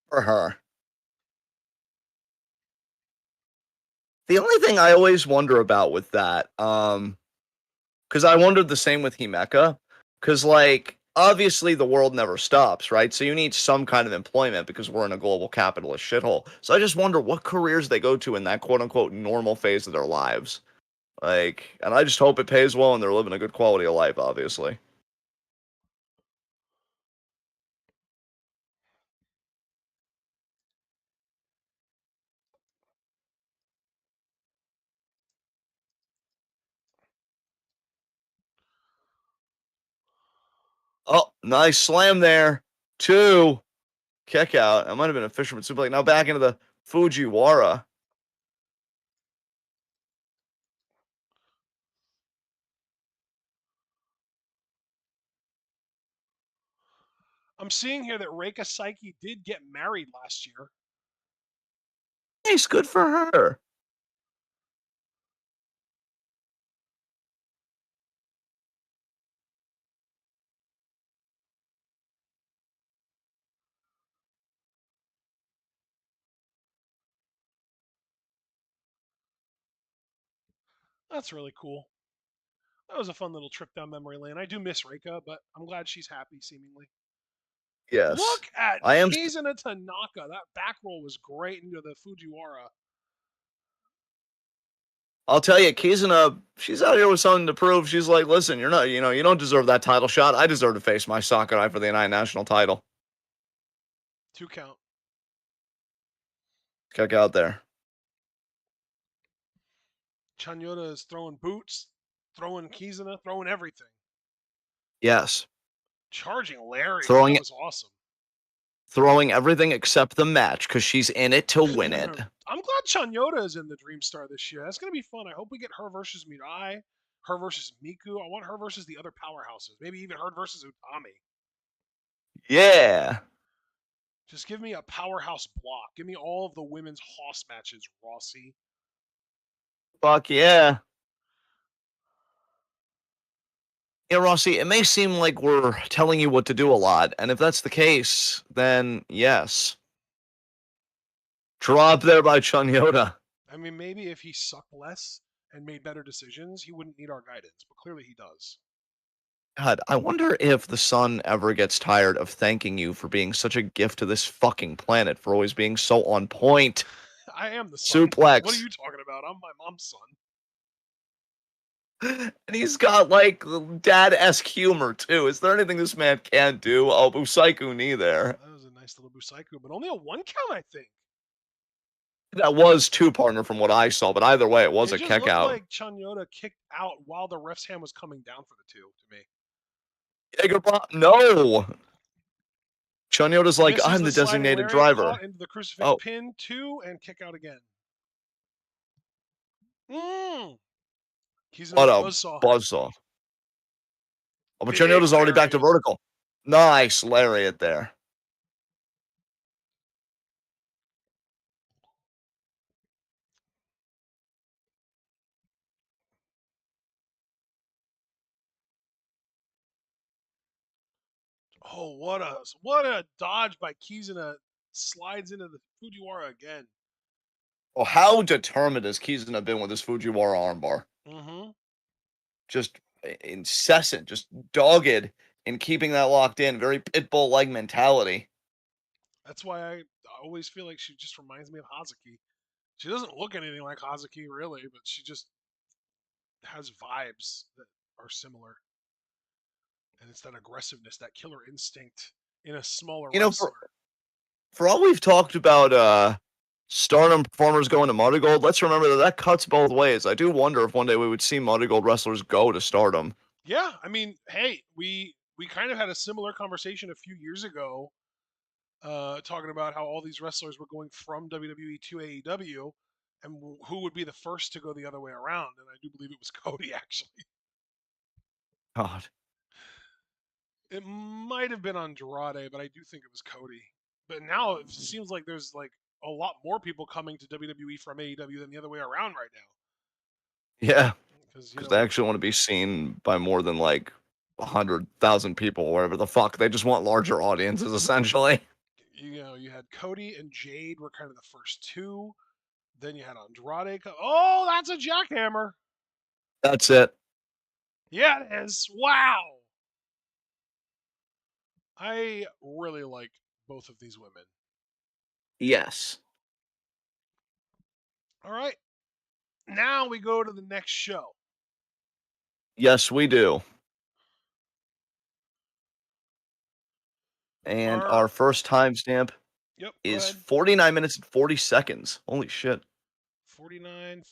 For her. The only thing I always wonder about with that, because I wondered the same with Himeka, because like obviously the world never stops, right? So you need some kind of employment because we're in a global capitalist shithole. So I just wonder what careers they go to in that quote unquote normal phase of their lives. Like, and I just hope it pays well and they're living a good quality of life, obviously. Oh, nice slam there. Two. Kick out. That might have been a fisherman suplex. Now back into the Fujiwara. I'm seeing here that Reika Psyche did get married last year. Nice, good for her. That's really cool. That was a fun little trip down memory lane. I do miss Reika, but I'm glad she's happy, seemingly. Yes. Look at I am. Kizuna Tanaka. That back roll was great into the Fujiwara. I'll tell you, Kizuna, she's out here with something to prove. She's like, listen, you're not, you don't deserve that title shot. I deserve to face my Sakurai for the United National title. 2 count. Kick out there. Chanyota is throwing boots, throwing Kizuna, throwing everything. Yes. Charging Lariat. That throwing was awesome. throwing everything except the match because she's in it to win it. I'm glad Chanyota is in the Dream Star this year. That's gonna be fun. I hope we get her versus Mirai, her versus Miku. I want her versus the other powerhouses. Maybe even her versus Utami. Yeah. Just give me a powerhouse block. Give me all of the women's Hoss matches, Rossi. Fuck yeah. Yeah, Rossi, it may seem like we're telling you what to do a lot, and if that's the case, then yes. Drop there by Chanyota. I mean, maybe if he sucked less and made better decisions, he wouldn't need our guidance, but clearly he does. God, I wonder if the sun ever gets tired of thanking you for being such a gift to this fucking planet, for always being so on point. I am the son. What are Suplex. you talking about? I'm my mom's son. And he's got like dad-esque humor too. Is there anything this man can't do? Oh, Busaiku knee there. That was a nice little Busaiku, but only a one count, I think. That was two partner from what I saw, but either way, it was It a just kick looked out. like Chanyota kicked out while the ref's hand was coming down for the two to me. Jaeger bomb? No. Chunyota's like, Misses I'm the the sliding designated lariat driver. caught into the crucifix Oh, pin, two, and kick out again. Mmm. He's in what a a buzzsaw. buzzsaw. Oh, but Big Chunyota's already back to lariat. vertical. Nice lariat there. Oh, what a dodge by Kizuna. Slides into the Fujiwara again. Oh, how determined has Kizuna been with his Fujiwara armbar? Mm-hmm. Just incessant, just dogged in keeping that locked in. Very pitbull-like mentality. That's why I always feel like she just reminds me of Hazuki. She doesn't look anything like Hazuki, really, but she just has vibes that are similar. And it's that aggressiveness, that killer instinct in a smaller You know, for wrestler. for all we've talked about Stardom performers going to Marigold, let's remember that that cuts both ways. I do wonder if one day we would see Marigold wrestlers go to Stardom. Yeah, I mean, hey, we kind of had a similar conversation a few years ago, talking about how all these wrestlers were going from WWE to AEW, and who would be the first to go the other way around. And I do believe it was Cody, actually. God. It might have been Andrade, but I do think it was Cody. But now it seems like there's like a lot more people coming to WWE from AEW than the other way around right now. Yeah, Because because they actually want to be seen by more than like 100,000 people, or whatever the fuck. They just want larger audiences, essentially. you had Cody and Jade were kind of the first two. Then you had Andrade. Oh, that's a jackhammer. That's it. Yeah, it is. Wow. I really like both of these women. Yes. All right. Now we go to the next show. Yes, we do. And Our our first timestamp Yep, go is ahead. 49 minutes and 40 seconds. Holy shit. 49:40.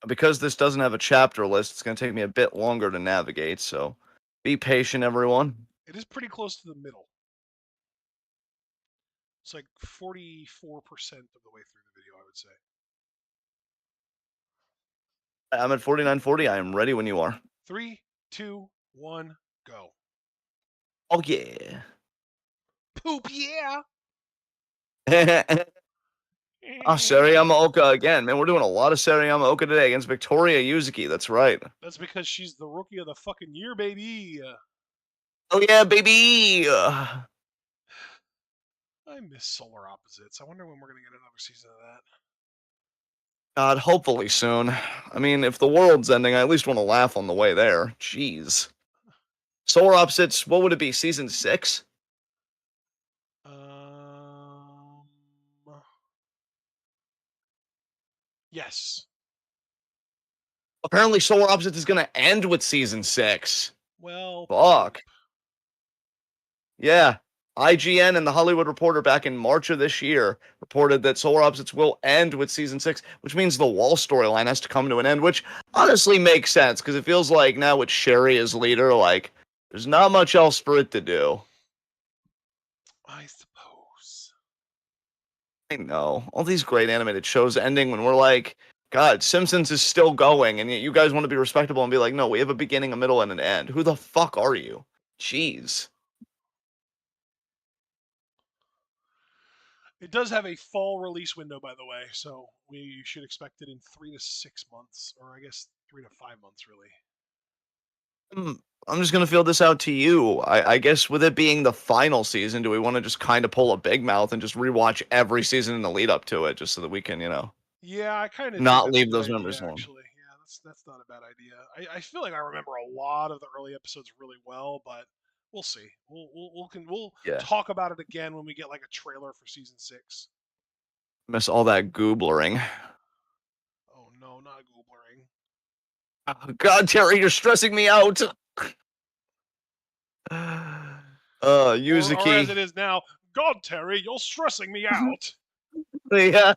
Because this doesn't have a chapter list, it's going to take me a bit longer to navigate, so be patient, everyone. It is pretty close to the middle. It's like 44% of the way through the video, I would say. I'm at 49:40. I am ready when you are. 3, 2, 1, go. Oh, yeah. Poop, yeah. Sariyama Oka again. Man, we're doing a lot of Sariyama Oka today against Victoria Yuzuki. That's right. That's because she's the rookie of the fucking year, baby. Oh, yeah, baby. I miss Solar Opposites. I wonder when we're going to get another season of that. God, hopefully soon. I mean, if the world's ending, I at least want to laugh on the way there. Jeez. Solar Opposites, what would it be? Season 6? Um, yes. Apparently, Solar Opposites is going to end with season 6. Well, poop. Fuck. Yeah. IGN and the Hollywood Reporter back in March of this year reported that Solar Opposites will end with season 6, which means the Wall storyline has to come to an end, which honestly makes sense because it feels like now with Sherry as leader, like there's not much else for it to do. I suppose. I know. All these great animated shows ending when we're like, God, Simpsons is still going, and yet you guys want to be respectable and be like, no, we have a beginning, a middle, and an end. Who the fuck are you? Jeez. It does have a fall release window, by the way, so we should expect it in 3 to 6 months, or I guess 3 to 5 months, really. I'm, I'm just gonna feel this out to you. I guess with it being the final season, do we want to just kind of pull a big mouth and just rewatch every season in the lead up to it, just so that we can, Yeah, I kind of think not that's a leave good those idea, memories alone? actually. Yeah, that's not a bad idea. I feel like I remember a lot of the early episodes really well, but we'll see. We'll Yeah, talk about it again when we get like a trailer for season 6. miss all that gooblering. Oh no, not gooblering. Oh, God, Terry, you're stressing me out. Or as Yuzuki. it is now, God, Terry, you're stressing me out. Yeah.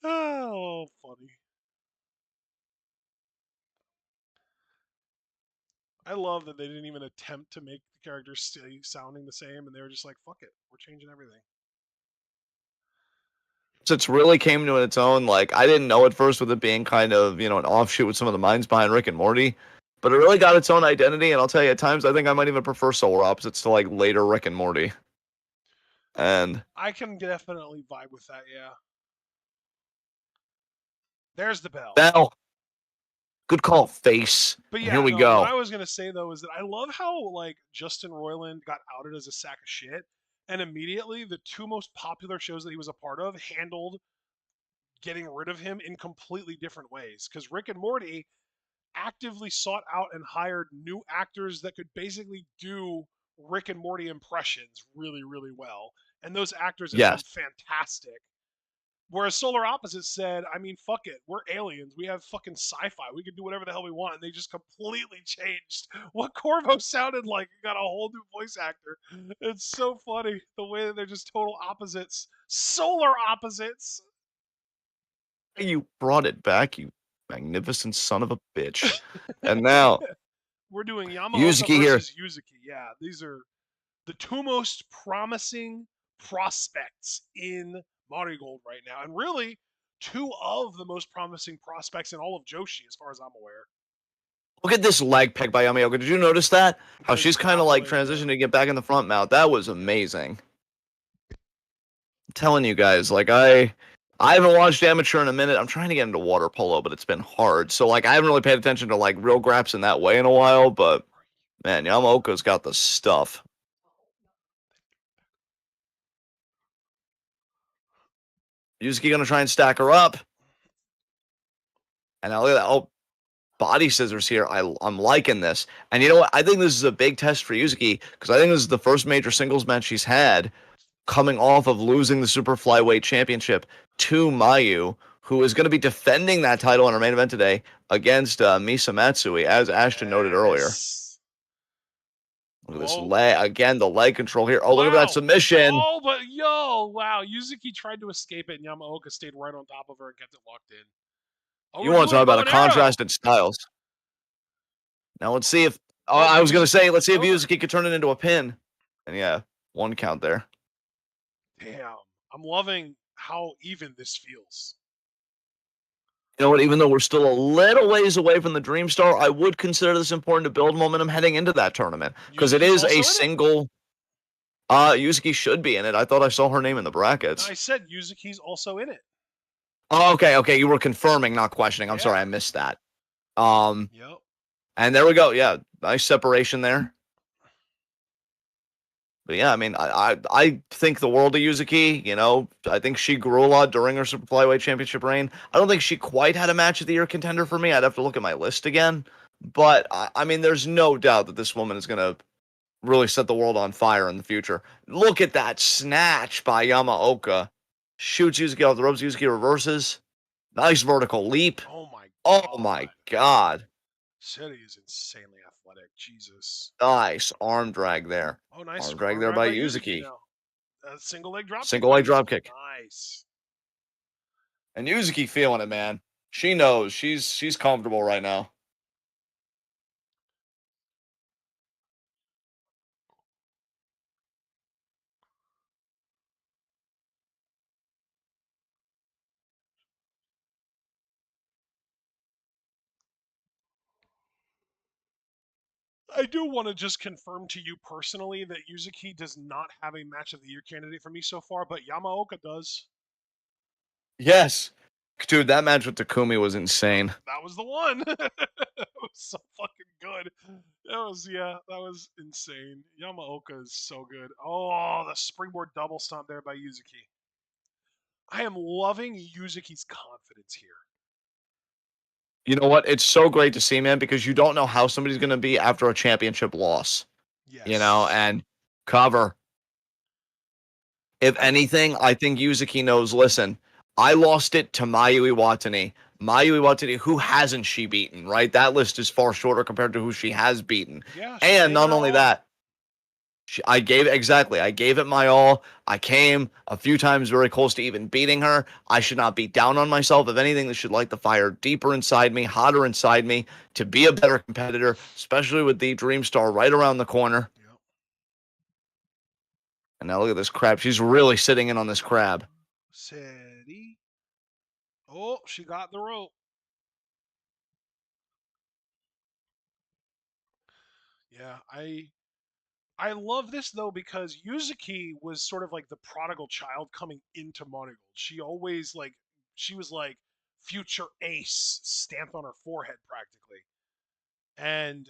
Oh, funny. I love that they didn't even attempt to make the characters stay sounding the same, and they were just like, "Fuck it, we're changing everything." So it's really came to its own. Like I didn't know at first with it being kind of an offshoot with some of the minds behind Rick and Morty, but it really got its own identity. And I'll tell you, at times I think I might even prefer Solar Opposites to like later Rick and Morty. And I can definitely vibe with that. Yeah. There's the bell. now, good call, face. But And here yeah, we no. What go. I was gonna say though is that I love how like Justin Roiland got outed as a sack of shit, and immediately the two most popular shows that he was a part of handled getting rid of him in completely different ways. Because Rick and Morty actively sought out and hired new actors that could basically do Rick and Morty impressions really, really well. And those actors have been Yes. fantastic. Whereas Solar Opposites said, I mean, fuck it. We're aliens. We have fucking sci fi. We can do whatever the hell we want. And they just completely changed what Corvo sounded like. Got a whole new voice actor. It's so funny the way that they're just total opposites. Solar opposites. You brought it back, you magnificent son of a bitch. And now, We're doing Yamaoka Yuzuki here. versus Yuzuki. Yeah, these are the two most promising prospects in Marigold right now, and really two of the most promising prospects in all of Joshi, as far as I'm aware. Look at this leg pick by Yamaoka. Did you notice that? How That is she's kind of like baffling. Yeah. transitioning to get back in the front mount. That was amazing. Telling you guys, like I haven't watched amateur in a minute. I'm trying to get into water polo, but it's been hard. So like I haven't really paid attention to like real graps in that way in a while, but man, Yamaoka's got the stuff. Yuzuki gonna try and stack her up. And now look at that. Oh, body scissors here. I'm liking this. And you know what? I think this is a big test for Yuzuki because I think this is the first major singles match she's had coming off of losing the Super Flyweight Championship to Mayu, who is going to be defending that title in our main event today against Misa Matsui, as Ashton noted earlier. Yes. Look at this Oh, leg again. The leg control here. Oh, look at that wow. submission. Oh, but yo, wow. Yuzuki tried to escape it, and Yamaoka stayed right on top of her and kept it locked in. Oh, You we're want to doing talk a about bow a and arrow. contrast in styles? Now let's see if. Oh, Oh, I but was going to Yuzuki say, pulled let's it see if over. Yuzuki could turn it into a pin. And yeah, one count there. Damn. I'm loving how even this feels. You know what? Even though we're still a little ways away from the Dream Star, I would consider this important to build momentum heading into that tournament because it Yuzuki's is a also in it? single. Yuzuki should be in it. I thought I saw her name in the No, I brackets. said Yuzuki's also in it. Oh, okay. You were confirming, not questioning. I'm sorry, Yeah. I missed that. Um, Yep. and there we go. Yeah, nice separation there. But yeah, I mean, I think the world of Yuzuki. I think she grew a lot during her Super Flyweight Championship reign. I don't think she quite had a match of the year contender for me. I'd have to look at my list again. But I mean, there's no doubt that this woman is gonna really set the world on fire in the future. Look at that snatch by Yamaoka. Shoots Yuzuki off the ropes. Yuzuki reverses. Nice vertical leap. Oh my Oh god. my god. City is insanely athletic. Jesus. Nice arm drag there. Oh, nice Arm drag arm there drag by by Yuzuki Yuzuki. now. A single leg drop kick Single by leg drop Yuzuki. kick. Nice. And Yuzuki feeling it, man. She knows. She's comfortable right now. I do want to just confirm to you personally that Yuzuki does not have a match of the year candidate for me so far, but Yamaoka does. Yes. Dude, that match with Takumi was insane. That was the one. It was so fucking good. That was insane. Yamaoka is so good. Oh, the springboard double stomp there by Yuzuki. I am loving Yuzuki's confidence here. You know what? It's so great to see, man, because you don't know how somebody's going to be after a championship loss, Yes. and cover. If I anything, I think Yuzuki knows, listen, I lost it to Mayu Iwatani. Mayu Iwatani, who hasn't she beaten, right? That list is far shorter compared to who she has beaten. Yeah, she And gave it not her only all. that, I gave it my all. I came a few times very close to even beating her. I should not be down on myself. If anything, this should light the fire deeper inside me, hotter inside me, to be a better competitor, especially with the Dream Star right around the corner. Yep. And now look at this crab. She's really sitting in on this crab. Steady. Oh, she got the rope. Yeah, I love this though because Yuzuki was sort of like the prodigal child coming into Marigold. She was like future ace stamped on her forehead practically. And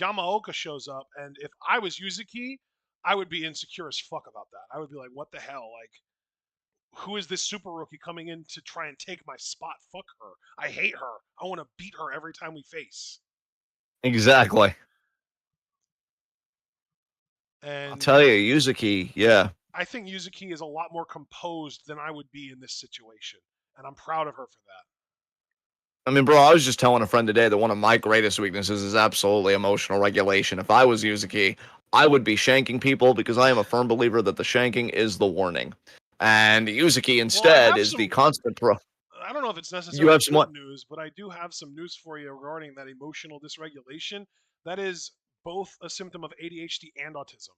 Yamaoka shows up, and if I was Yuzuki, I would be insecure as fuck about that. I would be like, what the hell? Like, who is this super rookie coming in to try and take my spot? Fuck her. I hate her. I want to beat her every time we face. Exactly. I'll And tell you, Yuzuki, yeah. I think Yuzuki is a lot more composed than I would be in this situation. And I'm proud of her for that. I mean, bro, I was just telling a friend today that one of my greatest weaknesses is absolutely emotional regulation. If I was Yuzuki, I would be shanking people because I am a firm believer that the shanking is the warning. And Yuzuki Well, I instead have is the some. constant pro. I don't know if it's You necessarily have good someone. news, but I do have some news for you regarding that emotional dysregulation. That is both a symptom of ADHD and autism.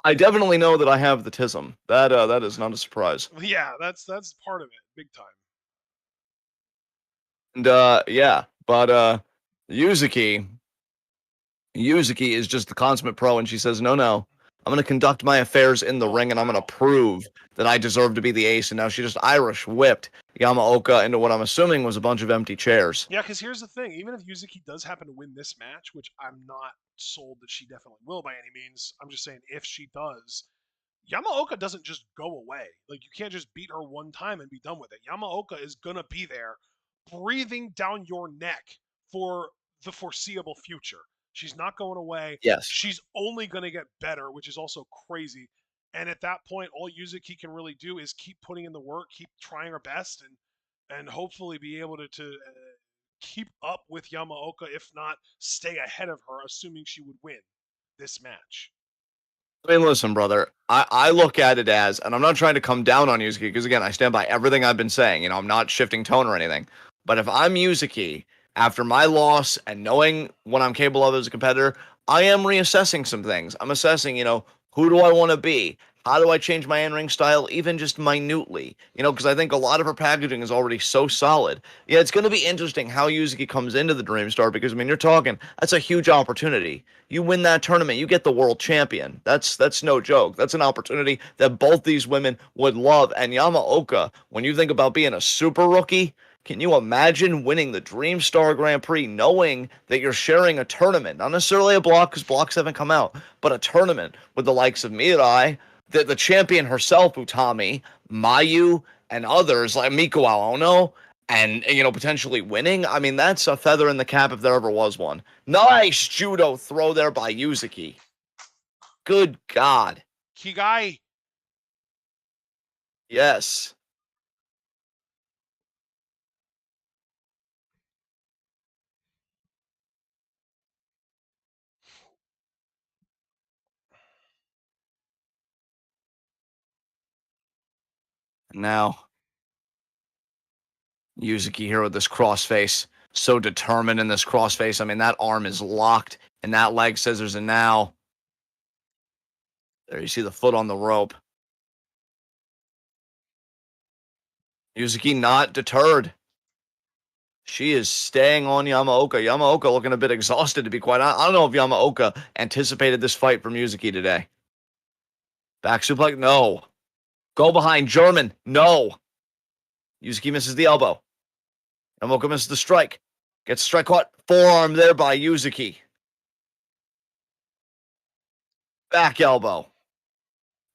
I definitely know that I have the tism. That is not a surprise. Yeah, that's part of it, big time. And yeah, but Yuzuki, Yuzuki is just the consummate pro, and she says, no. I'm going to conduct my affairs in the Oh ring, and I'm going to wow. prove that I deserve to be the ace. And now she just Irish whipped Yamaoka into what I'm assuming was a bunch of empty chairs. Yeah, because here's the thing: even if Yuzuki does happen to win this match, which I'm not sold that she definitely will by any means, I'm just saying if she does, Yamaoka doesn't just go away. Like you can't just beat her one time and be done with it. Yamaoka is gonna be there, breathing down your neck for the foreseeable future. She's not going away. Yes. She's only gonna get better, which is also crazy. And at that point, all Yuzuki can really do is keep putting in the work, keep trying her best, and hopefully be able to keep up with Yamaoka, if not stay ahead of her, assuming she would win this match. I mean, listen, brother. I look at it as, and I'm not trying to come down on Yuzuki because again, I stand by everything I've been saying. I'm not shifting tone or anything. But if I'm Yuzuki after my loss and knowing what I'm capable of as a competitor, I am reassessing some things. I'm assessing, who do I want to be? How do I change my in-ring style, even just minutely? Because I think a lot of her packaging is already so solid. Yeah, it's going to be interesting how Yuzuki comes into the Dream Star because I mean, you're talking that's a huge opportunity. You win that tournament, you get the world champion. That's no joke. That's an opportunity that both these women would love. And Yamaoka, when you think about being a super rookie, can you imagine winning the Dream Star Grand Prix knowing that you're sharing a tournament? Not necessarily a block because blocks haven't come out, but a tournament with the likes of Mirai, the champion herself, Utami, Mayu, and others like Miku Aono, and potentially winning. I mean, that's a feather in the cap if there ever was one. Nice judo throw there by Yuzuki. Good God. Kigai. Yes. Now, Yuzuki here with this crossface. So determined in this crossface. I mean, that arm is locked, and that leg scissors, and now there you see the foot on the rope. Yuzuki not deterred. She is staying on Yamaoka. Yamaoka looking a bit exhausted, to be quite honest. I don't know if Yamaoka anticipated this fight from Yuzuki today. Back suplex? No. Go behind German? No. Yuzuki misses the elbow. Yamaoka misses the strike. Gets strike caught. Forearm there by Yuzuki. Back elbow.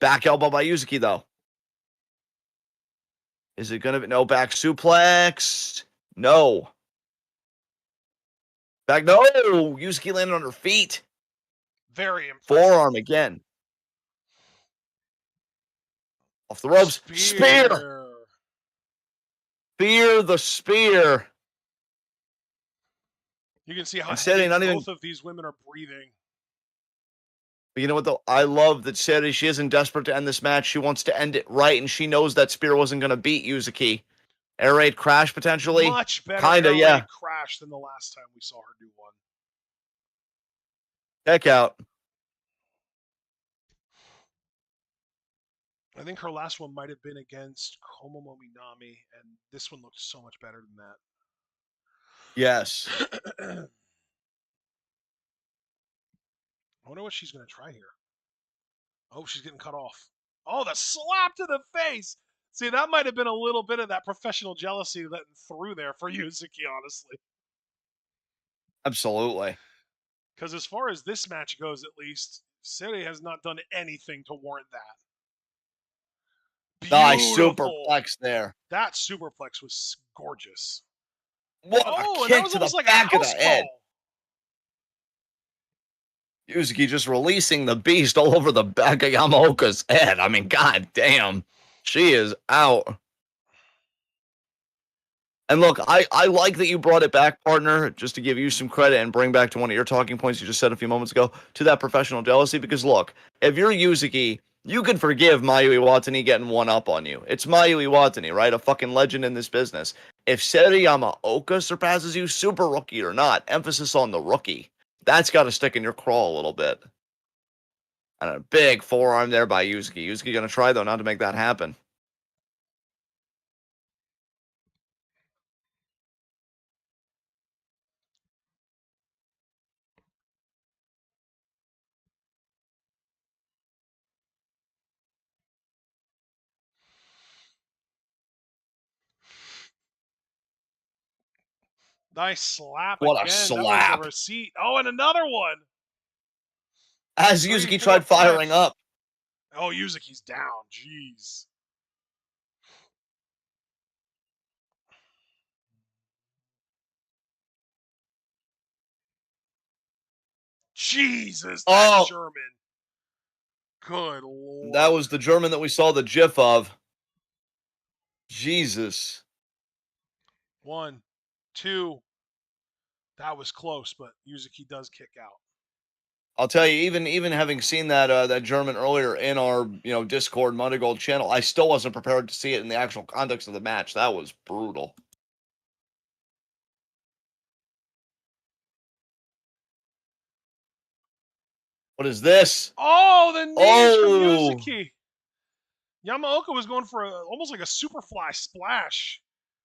Back elbow by Yuzuki, though. Is it going to be no back suplex? No. Back, no. Yuzuki landed on her feet. Very impressive. Forearm again. Off the ropes. Spear. Spear the spear. You can see how Instead, heavy both of these women are breathing. But you know what, though? I love that Seri, she isn't desperate to end this match. She wants to end it right, and she knows that spear wasn't going to beat Yuzuki. Air raid crash, potentially? Much better Kinda, air yeah. raid crash than the last time we saw her do one. Heck out. I think her last one might have been against Komomo Minami, and this one looked so much better than that. Yes. I wonder what she's going to try here. Oh, she's getting cut off. Oh, the slap to the face. See, that might have been a little bit of that professional jealousy letting through there for Yuzuki, honestly. Absolutely. Because as far as this match goes, at least, Seri has not done anything to warrant that. Nice Beautiful. superplex there. That superplex was gorgeous. What Oh, a and that kick was to the almost like back a of the house head. call. Yuzuki just releasing the beast all over the back of Yamaoka's head. I mean, god damn. She is out. And look, I like that you brought it back, partner, just to give you some credit and bring back to one of your talking points you just said a few moments ago, to that professional jealousy. Because look, if you're Yuzuki, you could forgive Mayu Iwatani getting one up on you. It's Mayu Iwatani, right? A fucking legend in this business. If Seri Yamaoka surpasses you, super rookie or not, emphasis on the rookie. That's got to stick in your craw a little bit. And a big forearm there by Yuzuki. Yuzuki going to try, though, not to make that happen. Nice slap What a again. That was a slap. receipt. Oh, and another one. As 3, Yuzuki 4, tried 5. firing up. Oh, Yuzuki's down. Jeez. Jesus, that German. Good Lord. That was the German that we saw the gif of. Jesus. 1, 2. That was close, but Yuzuki does kick out. I'll tell you, even having seen that that German earlier in our Discord MARIGOLD channel, I still wasn't prepared to see it in the actual context of the match. That was brutal. What is this? Oh, the knees from Yuzuki. Yamaoka was going for almost like a superfly splash,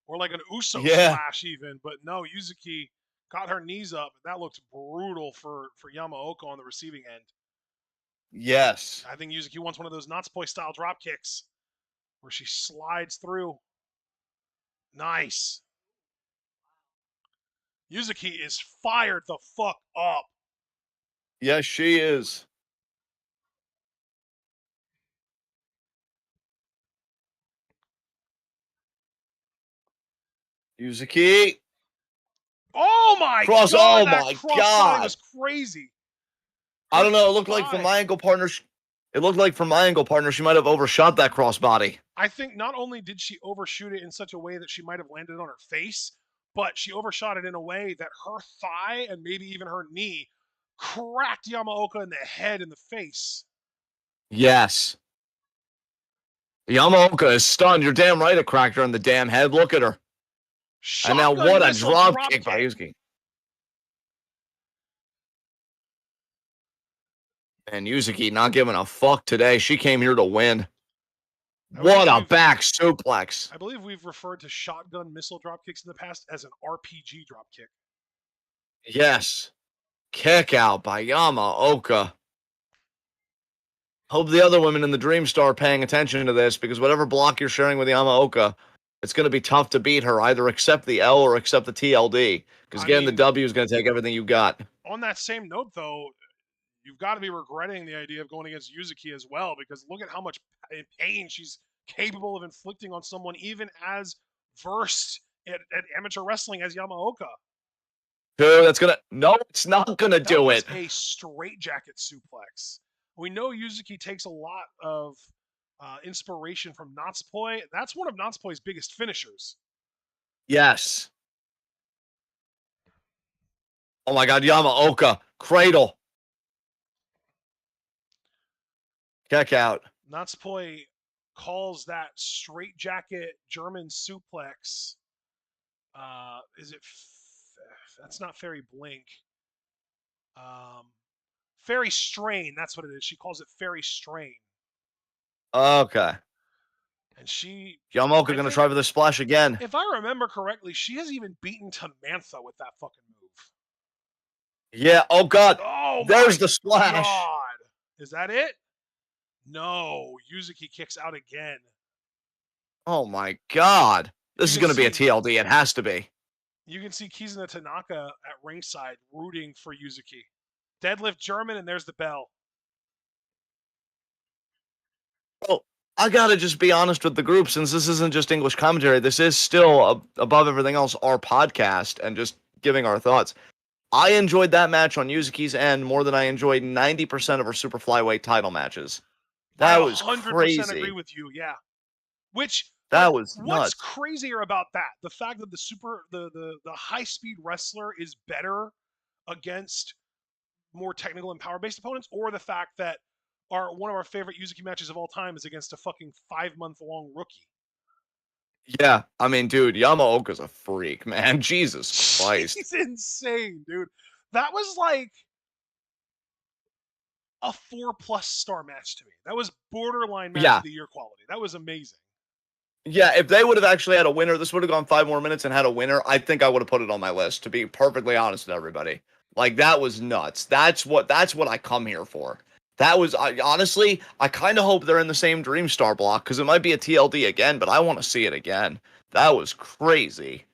or like an Uso splash even, but no, Yuzuki got her knees up. That looked brutal for Yamaoka on the receiving end. Yes. I think Yuzuki wants one of those Natsupoi style drop kicks where she slides through. Nice. Yuzuki is fired the fuck up. Yes, she is. Yuzuki. Oh my god! Oh that my cross god! body was crazy. I don't know. It looked like from my angle partner. It looked like from my angle partner, she might have overshot that crossbody. I think not only did she overshoot it in such a way that she might have landed on her face, but she overshot it in a way that her thigh and maybe even her knee cracked Yamaoka in the head and the face. Yes. Yamaoka is stunned. You're damn right it cracked her in the damn head. Look at her. And now Shotgun what a missile drop drop kick by kick. Yuzuki. And Yuzuki not giving a fuck today. She came here to win. What a back suplex. I believe we've referred to shotgun missile drop kicks in the past as an RPG drop kick. Yes. Kick out by Yamaoka. Hope the other women in the Dream Star are paying attention to this, because whatever block you're sharing with Yamaoka, it's going to be tough to beat her. Either accept the L or accept the TLD, because getting the W is going to take everything you got. On that same note, though, you've got to be regretting the idea of going against Yuzuki as well, because look at how much pain she's capable of inflicting on someone even as versed at amateur wrestling as Yamaoka. Dude, that's gonna no, it's not gonna do it. That was a straitjacket suplex. We know Yuzuki takes a lot of inspiration from Natsupoi. That's one of Natsupoi's biggest finishers. Yes. Oh my God, Yamaoka cradle. Kick out. Natsupoi calls that straitjacket German suplex. Is it? That's not Fairy Blink. Fairy Strain. That's what it is. She calls it Fairy Strain. Okay. And she. Yamaoka gonna try for the splash again. If I remember correctly, she has even beaten Tamantha with that fucking move. Yeah. Oh God. Oh, there's the splash. God. Is that it? No. Yuzuki kicks out again. Oh my God. This is gonna be a TLD. It has to be. You can see Kizuna Tanaka at ringside rooting for Yuzuki. Deadlift German, and there's the bell. Well, I gotta just be honest with the group, since this isn't just English commentary. This is still, above everything else, our podcast and just giving our thoughts. I enjoyed that match on Yuzuki's end more than I enjoyed 90% of her super flyweight title matches. That was crazy. 100% agree with you. Yeah. Which that was what's nuts. crazier about that? The fact that the high speed wrestler is better against more technical and power based opponents, or the fact that one of our favorite Yuzuki matches of all time is against a fucking 5-month-long rookie. Yeah, I mean, dude, Yamaoka's a freak, man. Jesus Christ. He's insane, dude. That was like a 4+ star match to me. That was borderline match of the year quality. That was amazing. Yeah, if they would have actually had a winner, this would have gone 5 more minutes and had a winner, I think I would have put it on my list, to be perfectly honest with everybody. Like, that was nuts. That's what I come here for. That was, honestly, I kind of hope they're in the same Dream Star block, because it might be a TLD again, but I want to see it again. That was crazy.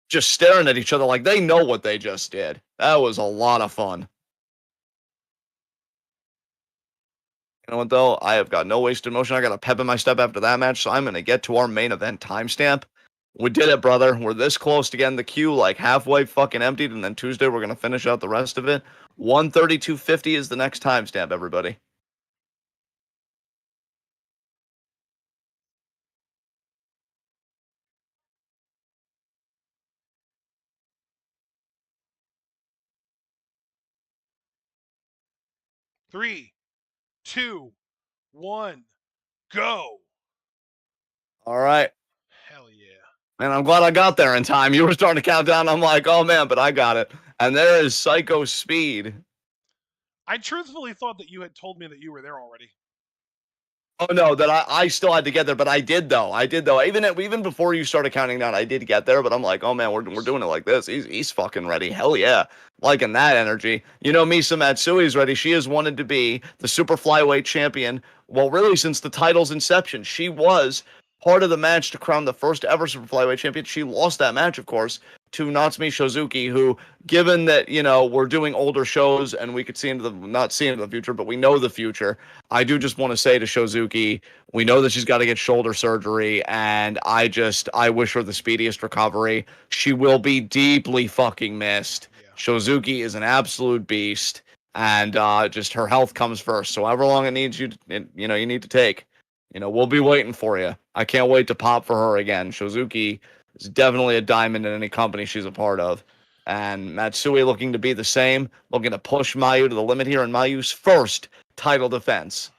Just staring at each other like they know what they just did. That was a lot of fun. You know what, though? I have got no wasted motion. I got a pep in my step after that match, so I'm going to get to our main event timestamp. We did it, brother. We're this close to getting the queue like halfway fucking emptied, and then Tuesday we're going to finish out the rest of it. 132.50 is the next timestamp, everybody. Three, 2, 1, go. All right. Hell yeah. And I'm glad I got there in time. You were starting to count down. I'm like, oh man, but I got it. And there is Psycho Speed. I truthfully thought that you had told me that you were there already. Oh no, that I still had to get there, but I did though. Even before you started counting down, I did get there. But I'm like, oh man, we're doing it like this. He's fucking ready. Hell yeah, liking that energy. You know, Misa Matsui's ready. She has wanted to be the super flyweight champion. Well, really, since the title's inception, she was part of the match to crown the first ever super flyweight champion. She lost that match, of course, to Natsumi Shozuki, who, given that, you know, we're doing older shows and we could not see into the future, but we know the future. I do just want to say to Shozuki, we know that she's got to get shoulder surgery, and I wish her the speediest recovery. She will be deeply fucking missed. Yeah. Shozuki is an absolute beast, and just her health comes first. So however long it needs you need to take, we'll be waiting for you. I can't wait to pop for her again. Shozuki is definitely a diamond in any company she's a part of. And Matsui looking to be the same, looking to push Mayu to the limit here, and Mayu's first title defense.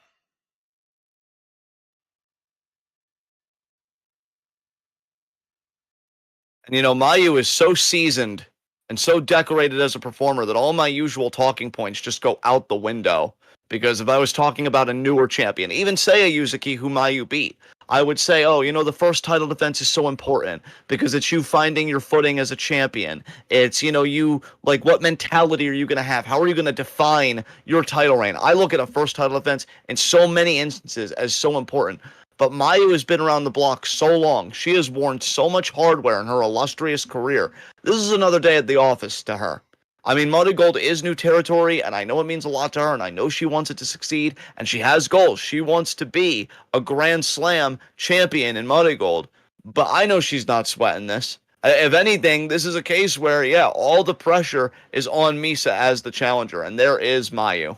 And Mayu is so seasoned and so decorated as a performer that all my usual talking points just go out the window. Because if I was talking about a newer champion, even say a Yuzuki who Mayu beat, I would say, oh, the first title defense is so important because it's you finding your footing as a champion. It's, you, like, what mentality are you going to have? How are you going to define your title reign? I look at a first title defense in so many instances as so important. But Mayu has been around the block so long. She has worn so much hardware in her illustrious career. This is another day at the office to her. I mean, MARIGOLD is new territory, and I know it means a lot to her, and I know she wants it to succeed, and she has goals. She wants to be a Grand Slam champion in MARIGOLD, but I know she's not sweating this. If anything, this is a case where, yeah, all the pressure is on Misa as the challenger, and there is Mayu.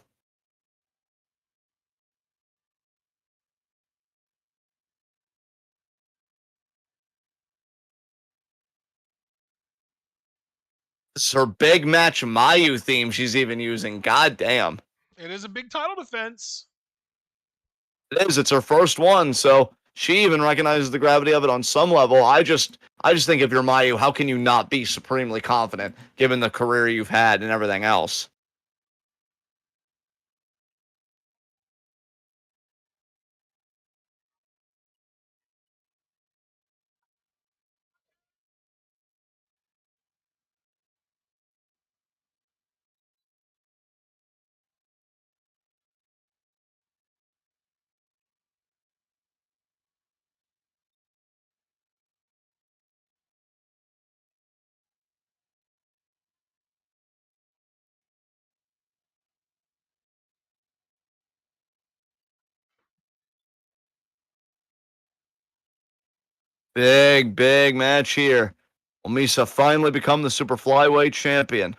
This is her big match Mayu theme she's even using. God damn. It is a big title defense. It is. It's her first one, so she even recognizes the gravity of it on some level. I just think if you're Mayu, how can you not be supremely confident given the career you've had and everything else? Big, big match here. Will Misa finally become the super flyweight champion?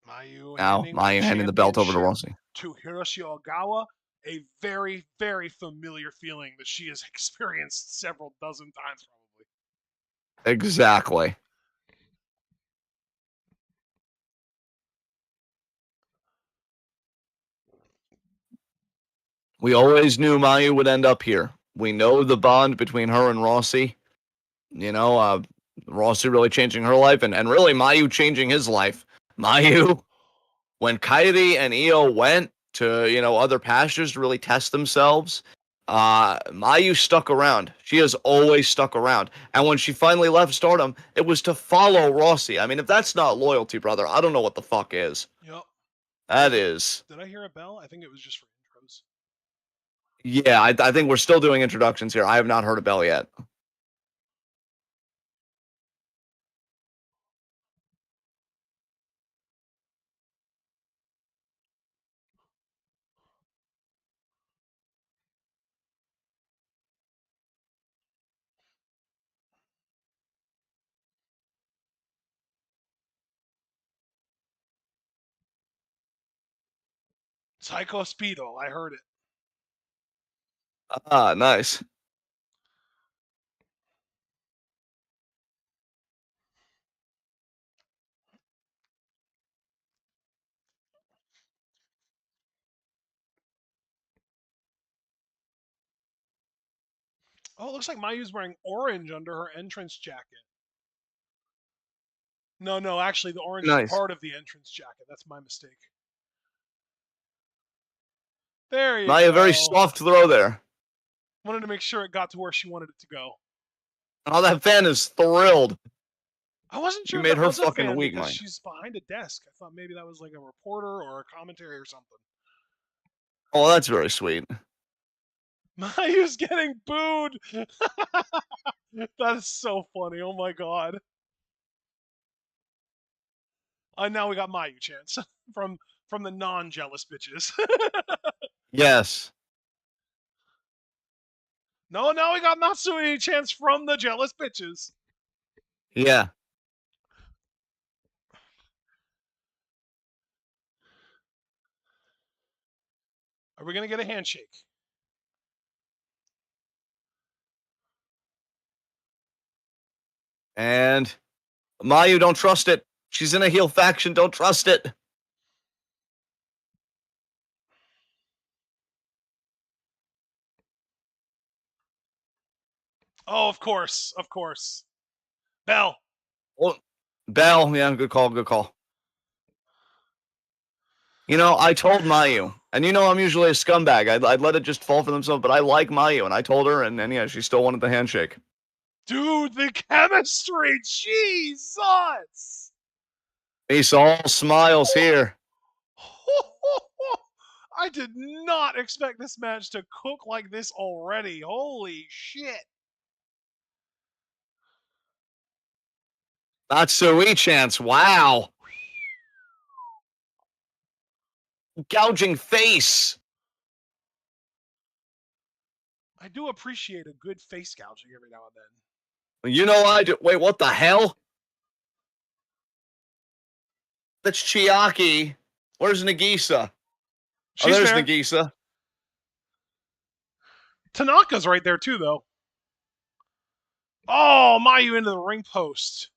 Mayu Now, handing the Mayu handing the belt over to championship Rossi. to Hiroshi Ogawa, a very, very familiar feeling that she has experienced several dozen times, probably. Exactly. We always knew Mayu would end up here. We know the bond between her and Rossi. You know, uh, Rossi really changing her life, and really Mayu changing his life. Mayu, when Kairi and Io went to, other pastures to really test themselves, Mayu stuck around. She has always stuck around. And when she finally left Stardom, it was to follow Rossi. I mean, if that's not loyalty, brother, I don't know what the fuck is. Yep. That is. Did I hear a bell? I think it was just for intros. Yeah, I think we're still doing introductions here. I have not heard a bell yet. Psycho Speedo. I heard it. Ah, nice. Oh, it looks like Mayu's wearing orange under her entrance jacket. No, no, actually, the orange is Nice. part of the entrance jacket. That's my mistake. There you Maya, very go. soft throw there. Wanted to make sure it got to where she wanted it to go. Oh, that fan is thrilled. I wasn't You sure if made that her was a fucking fan weak, because Maya. she's behind a desk. I thought maybe that was like a reporter or a commentary or something. Oh, that's very sweet. Mayu's getting booed. That is so funny. Oh my god. Now we got Mayu chance from the non-jealous bitches. Yes. No, now we got Matsui chance from the jealous bitches. Yeah. Are we going to get a handshake? And Mayu, don't trust it. She's in a heel faction. Don't trust it. Oh, of course. Of course. Bell. Well, Bell, yeah, good call, good call. You know, I told Mayu, and you know I'm usually a scumbag. I'd let it just fall for themselves, but I like Mayu, and I told her, and yeah, she still wanted the handshake. Dude, the chemistry. Jesus. He's all smiles here. I did not expect this match to cook like this already. Holy shit. Matsui chance. Wow. Gouging face. I do appreciate a good face gouging every now and You know I do. Wait, what the hell? That's Chiaki. Where's Nagisa? then. Oh, She's there's there. Nagisa. Tanaka's right there too, though. Oh, Mayu into the ring post.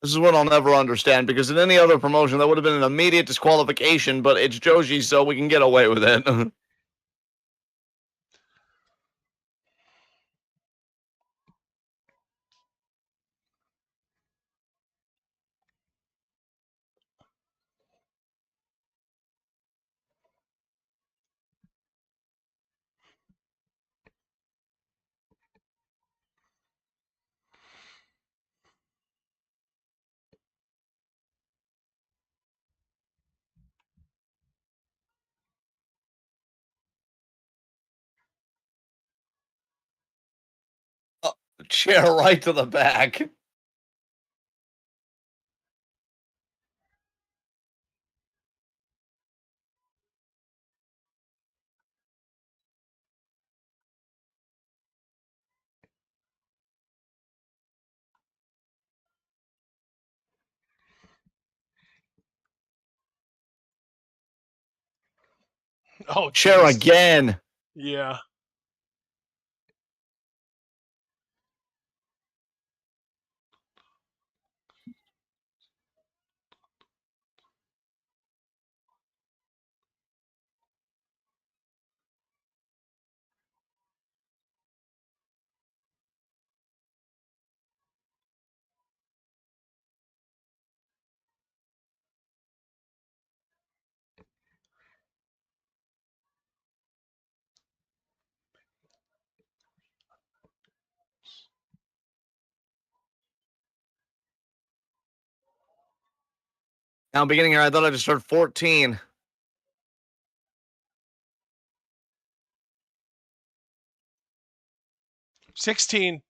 This is what I'll never understand because in any other promotion that would have been an immediate disqualification, but it's Joshi, so we can get away with it. Oh, chair right to the back. Oh, Chair jeez. again. Yeah. Now, beginning here, I thought I just heard 14. 16.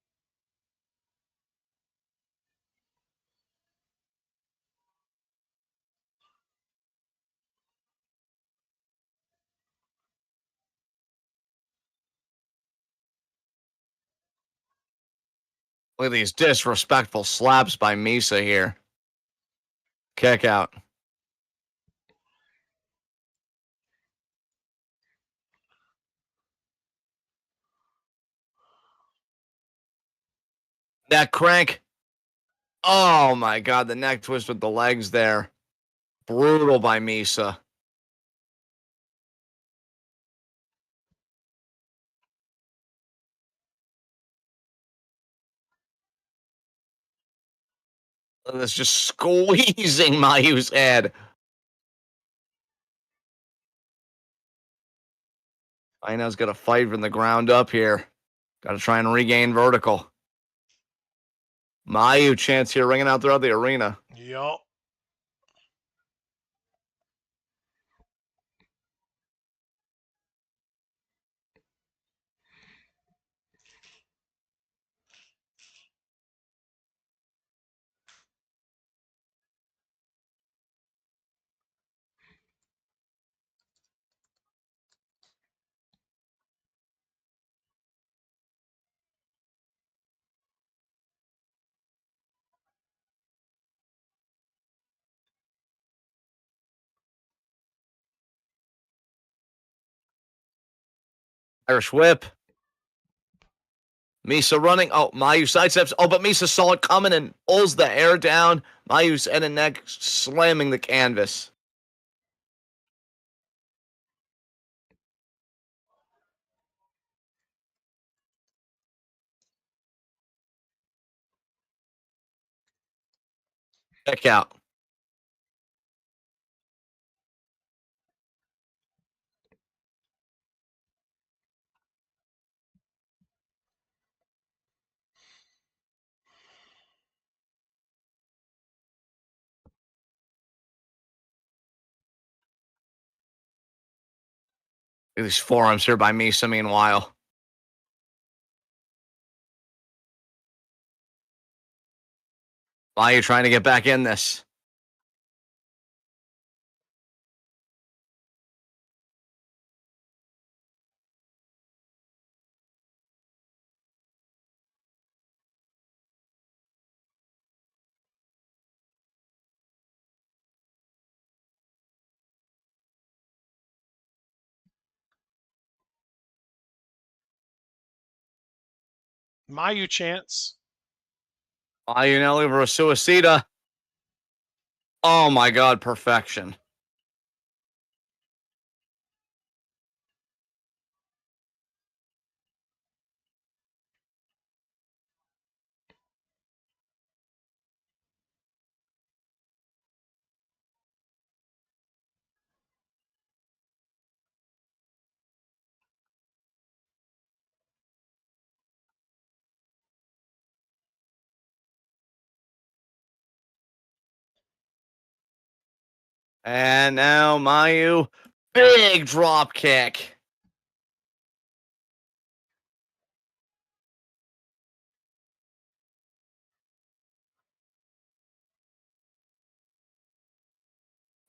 Look at these disrespectful slaps by Misa here. Kick out. That crank. Oh my god, the neck twist with the legs there. Brutal by Misa. That's just squeezing Mayu's head. Aina's got to fight from the ground up here. Got to try and regain vertical. Mayu chance here ringing out throughout the arena. Yup. Irish whip. Misa running. Oh, Mayu sidesteps. Oh, but Misa saw it coming and pulls the hair down. Mayu's head and neck slamming the canvas. Check out. These forearms here by Misa, meanwhile. Mayu trying to get back in this. Mayu chance. Mayu Nelly over a Suicida. Oh my god, perfection. And now Mayu, big drop kick.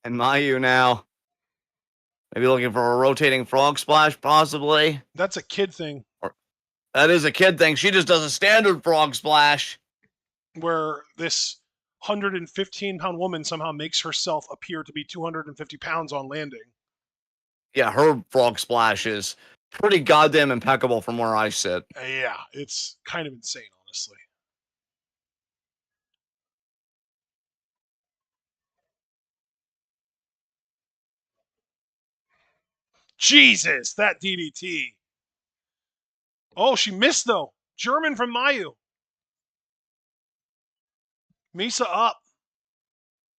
And Mayu now, maybe looking for a rotating frog splash, possibly. That's a kid thing. Or, that is a kid thing. She just does a standard frog splash. Where this 115-pound woman somehow makes herself appear to be 250 pounds on landing. Yeah, her frog splash is pretty goddamn impeccable from where I sit. Yeah, it's kind of insane, honestly. Jesus, that DDT. Oh, she missed though. German from Mayu. Misa up.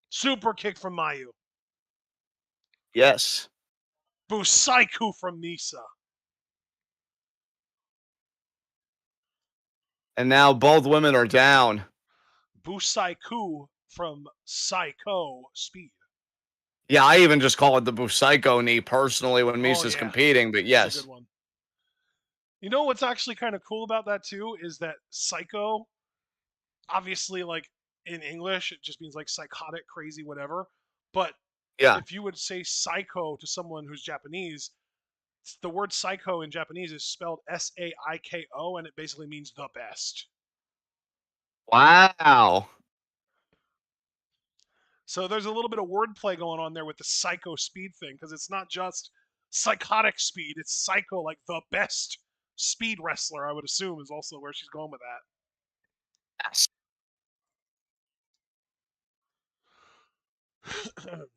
Super kick from Mayu. Yes. Busaiku from Misa. And now both women are down. Busaiku from Psycho Speed. Yeah, I even just call it the Busaiku knee personally when Oh Misa's yeah, competing, but it's a good yes. one. You know what's actually kind of cool about that too is that Psycho, obviously, like in English, it just means like psychotic, crazy, whatever. But Yeah. if you would say psycho to someone who's Japanese, the word psycho in Japanese is spelled Saiko, and it basically means the best. Wow. So there's a little bit of wordplay going on there with the psycho speed thing, because it's not just psychotic speed, it's psycho, like the best speed wrestler, I would assume, is also where she's going with Yes. that.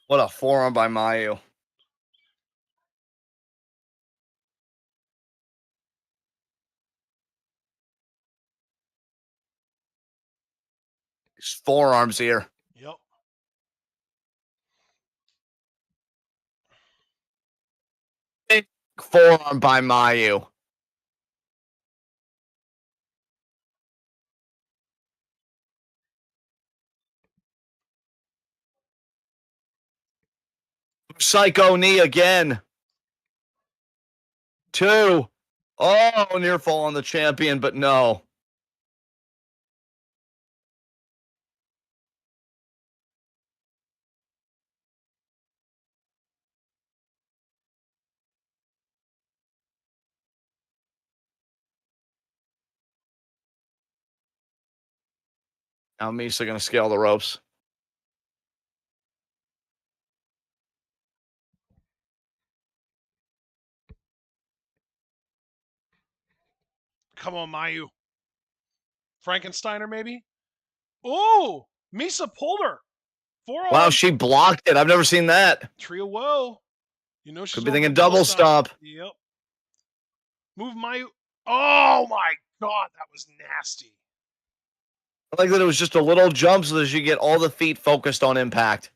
What a forearm by Mayu. These forearms here. Yep. Big forearm by Mayu. Psycho knee again. 2. Oh, near fall on the champion, but no. Now Misa gonna scale the ropes. Come on, Mayu. Frankensteiner, maybe? Oh, Misa pulled her. Wow, Forearm. she blocked it. I've never seen that. Tree of Woe. You know she's Could be going for thinking the double double stomp. stomp. Yep. Move Mayu. Oh my god, that was nasty. I like that it was just a little jump so that she get all the feet focused on impact.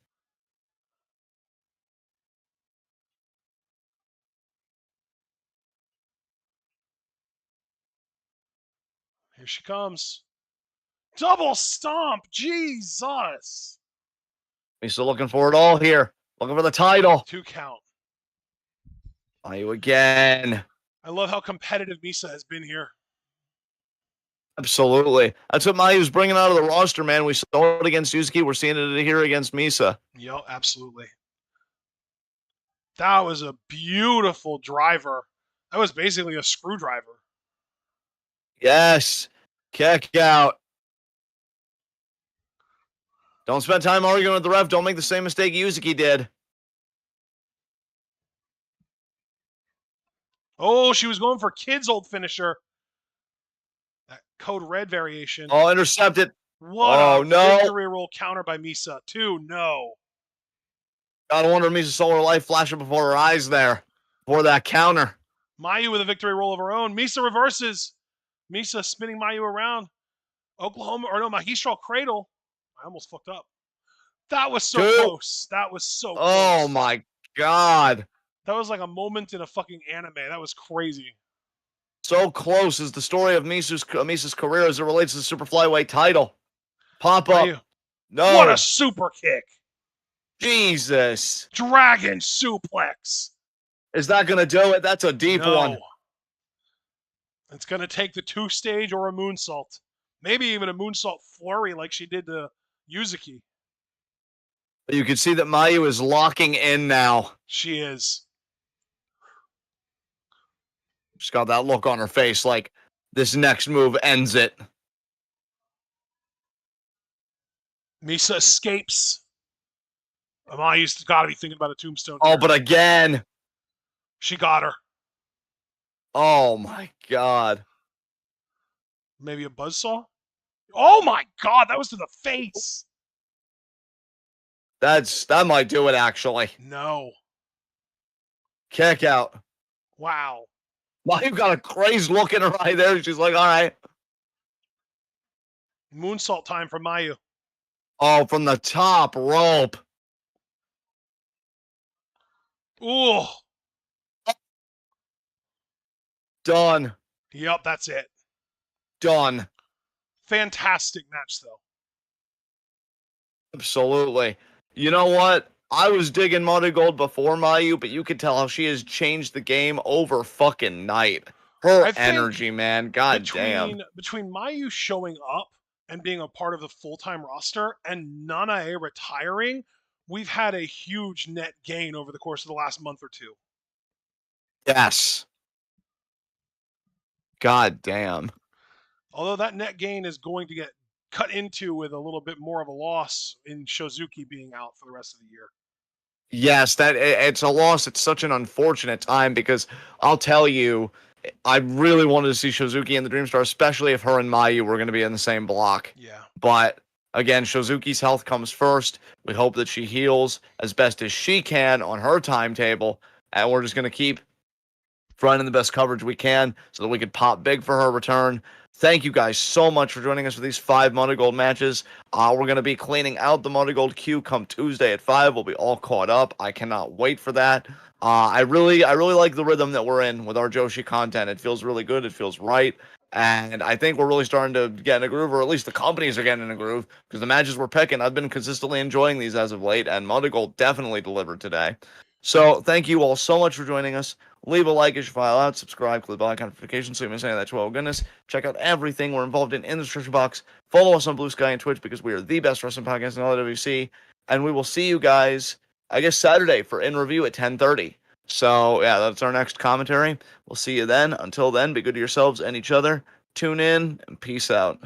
Here she comes. Double stomp. Jesus. Misa looking for it all here. Looking for the title. 2 count. Mayu again. I love how competitive Misa has been here. Absolutely. That's what Mayu's bringing out of the roster, man. We saw it against Yuzuki. We're seeing it here against Misa. Yep, absolutely. That was a beautiful driver. That was basically a screwdriver. Yes. Kick out. Don't spend time arguing with the ref. Don't make the same mistake Yuzuki did. Oh, she was going for Kid's old finisher. That code red variation. Oh, intercepted. What a no. victory roll counter by Misa. 2-0. Gotta wonder if Misa saw her life flashing before her eyes there. Before that counter. Mayu with a victory roll of her own. Misa reverses. Misa spinning Mayu around. Magistral Cradle. I almost fucked up. That was so close. That was so close. Oh my god. That was like a moment in a fucking anime. That was crazy. So close is the story of Misa's career as it relates to the super flyweight title. Pop up. Mayu. No. What a super kick. Jesus. Dragon suplex. Is that going to do it? That's a deep one. It's going to take the 2-stage or a moonsault. Maybe even a moonsault flurry like she did to Yuzuki. You can see that Mayu is locking in now. She is. She's got that look on her face like this next move ends it. Misa escapes. Mayu's got to be thinking about a tombstone. Oh, but again. She got her. Oh my god. Maybe a buzzsaw? Oh my god, that was to the face. That might do it, actually. No. Kick out. Wow. Mayu got a crazed look in her eye there. She's like, all right. Moonsault time for Mayu. Oh, from the top rope. Ooh. Done. Yep, that's it. Done. Fantastic match, though. Absolutely. You know what? I was digging MARIGOLD before Mayu, but you could tell how she has changed the game over fucking night. Her energy, man. God damn. Between Mayu showing up and being a part of the full-time roster and Nanae retiring, we've had a huge net gain over the course of the last month or two. Yes. God damn. Although that net gain is going to get cut into with a little bit more of a loss in Shozuki being out for the rest of the year. Yes, it's a loss. It's such an unfortunate time because I'll tell you, I really wanted to see Shozuki and the Dream Star, especially if her and Mayu were going to be in the same block. Yeah. But again, Shozuki's health comes first. We hope that she heals as best as she can on her timetable, and we're just going to keep finding the best coverage we can so that we could pop big for her return. Thank you guys so much for joining us for these 5 MARIGOLD matches. We're going to be cleaning out the MARIGOLD queue come Tuesday at 5. We'll be all caught up. I cannot wait for that. I really like the rhythm that we're in with our Joshi content. It feels really good. It feels right. And I think we're really starting to get in a groove, or at least the companies are getting in a groove, because the matches we're picking, I've been consistently enjoying these as of late, and MARIGOLD definitely delivered today. So thank you all so much for joining us. Leave a like as you file out, subscribe, click the bell icon notification so you miss any of that 12 goodness. Check out everything we're involved in the description box. Follow us on Blue Sky and Twitch because we are the best wrestling podcast in LWC. And we will see you guys, I guess, Saturday for In Review at 10:30. So, yeah, that's our next commentary. We'll see you then. Until then, be good to yourselves and each other. Tune in and peace out.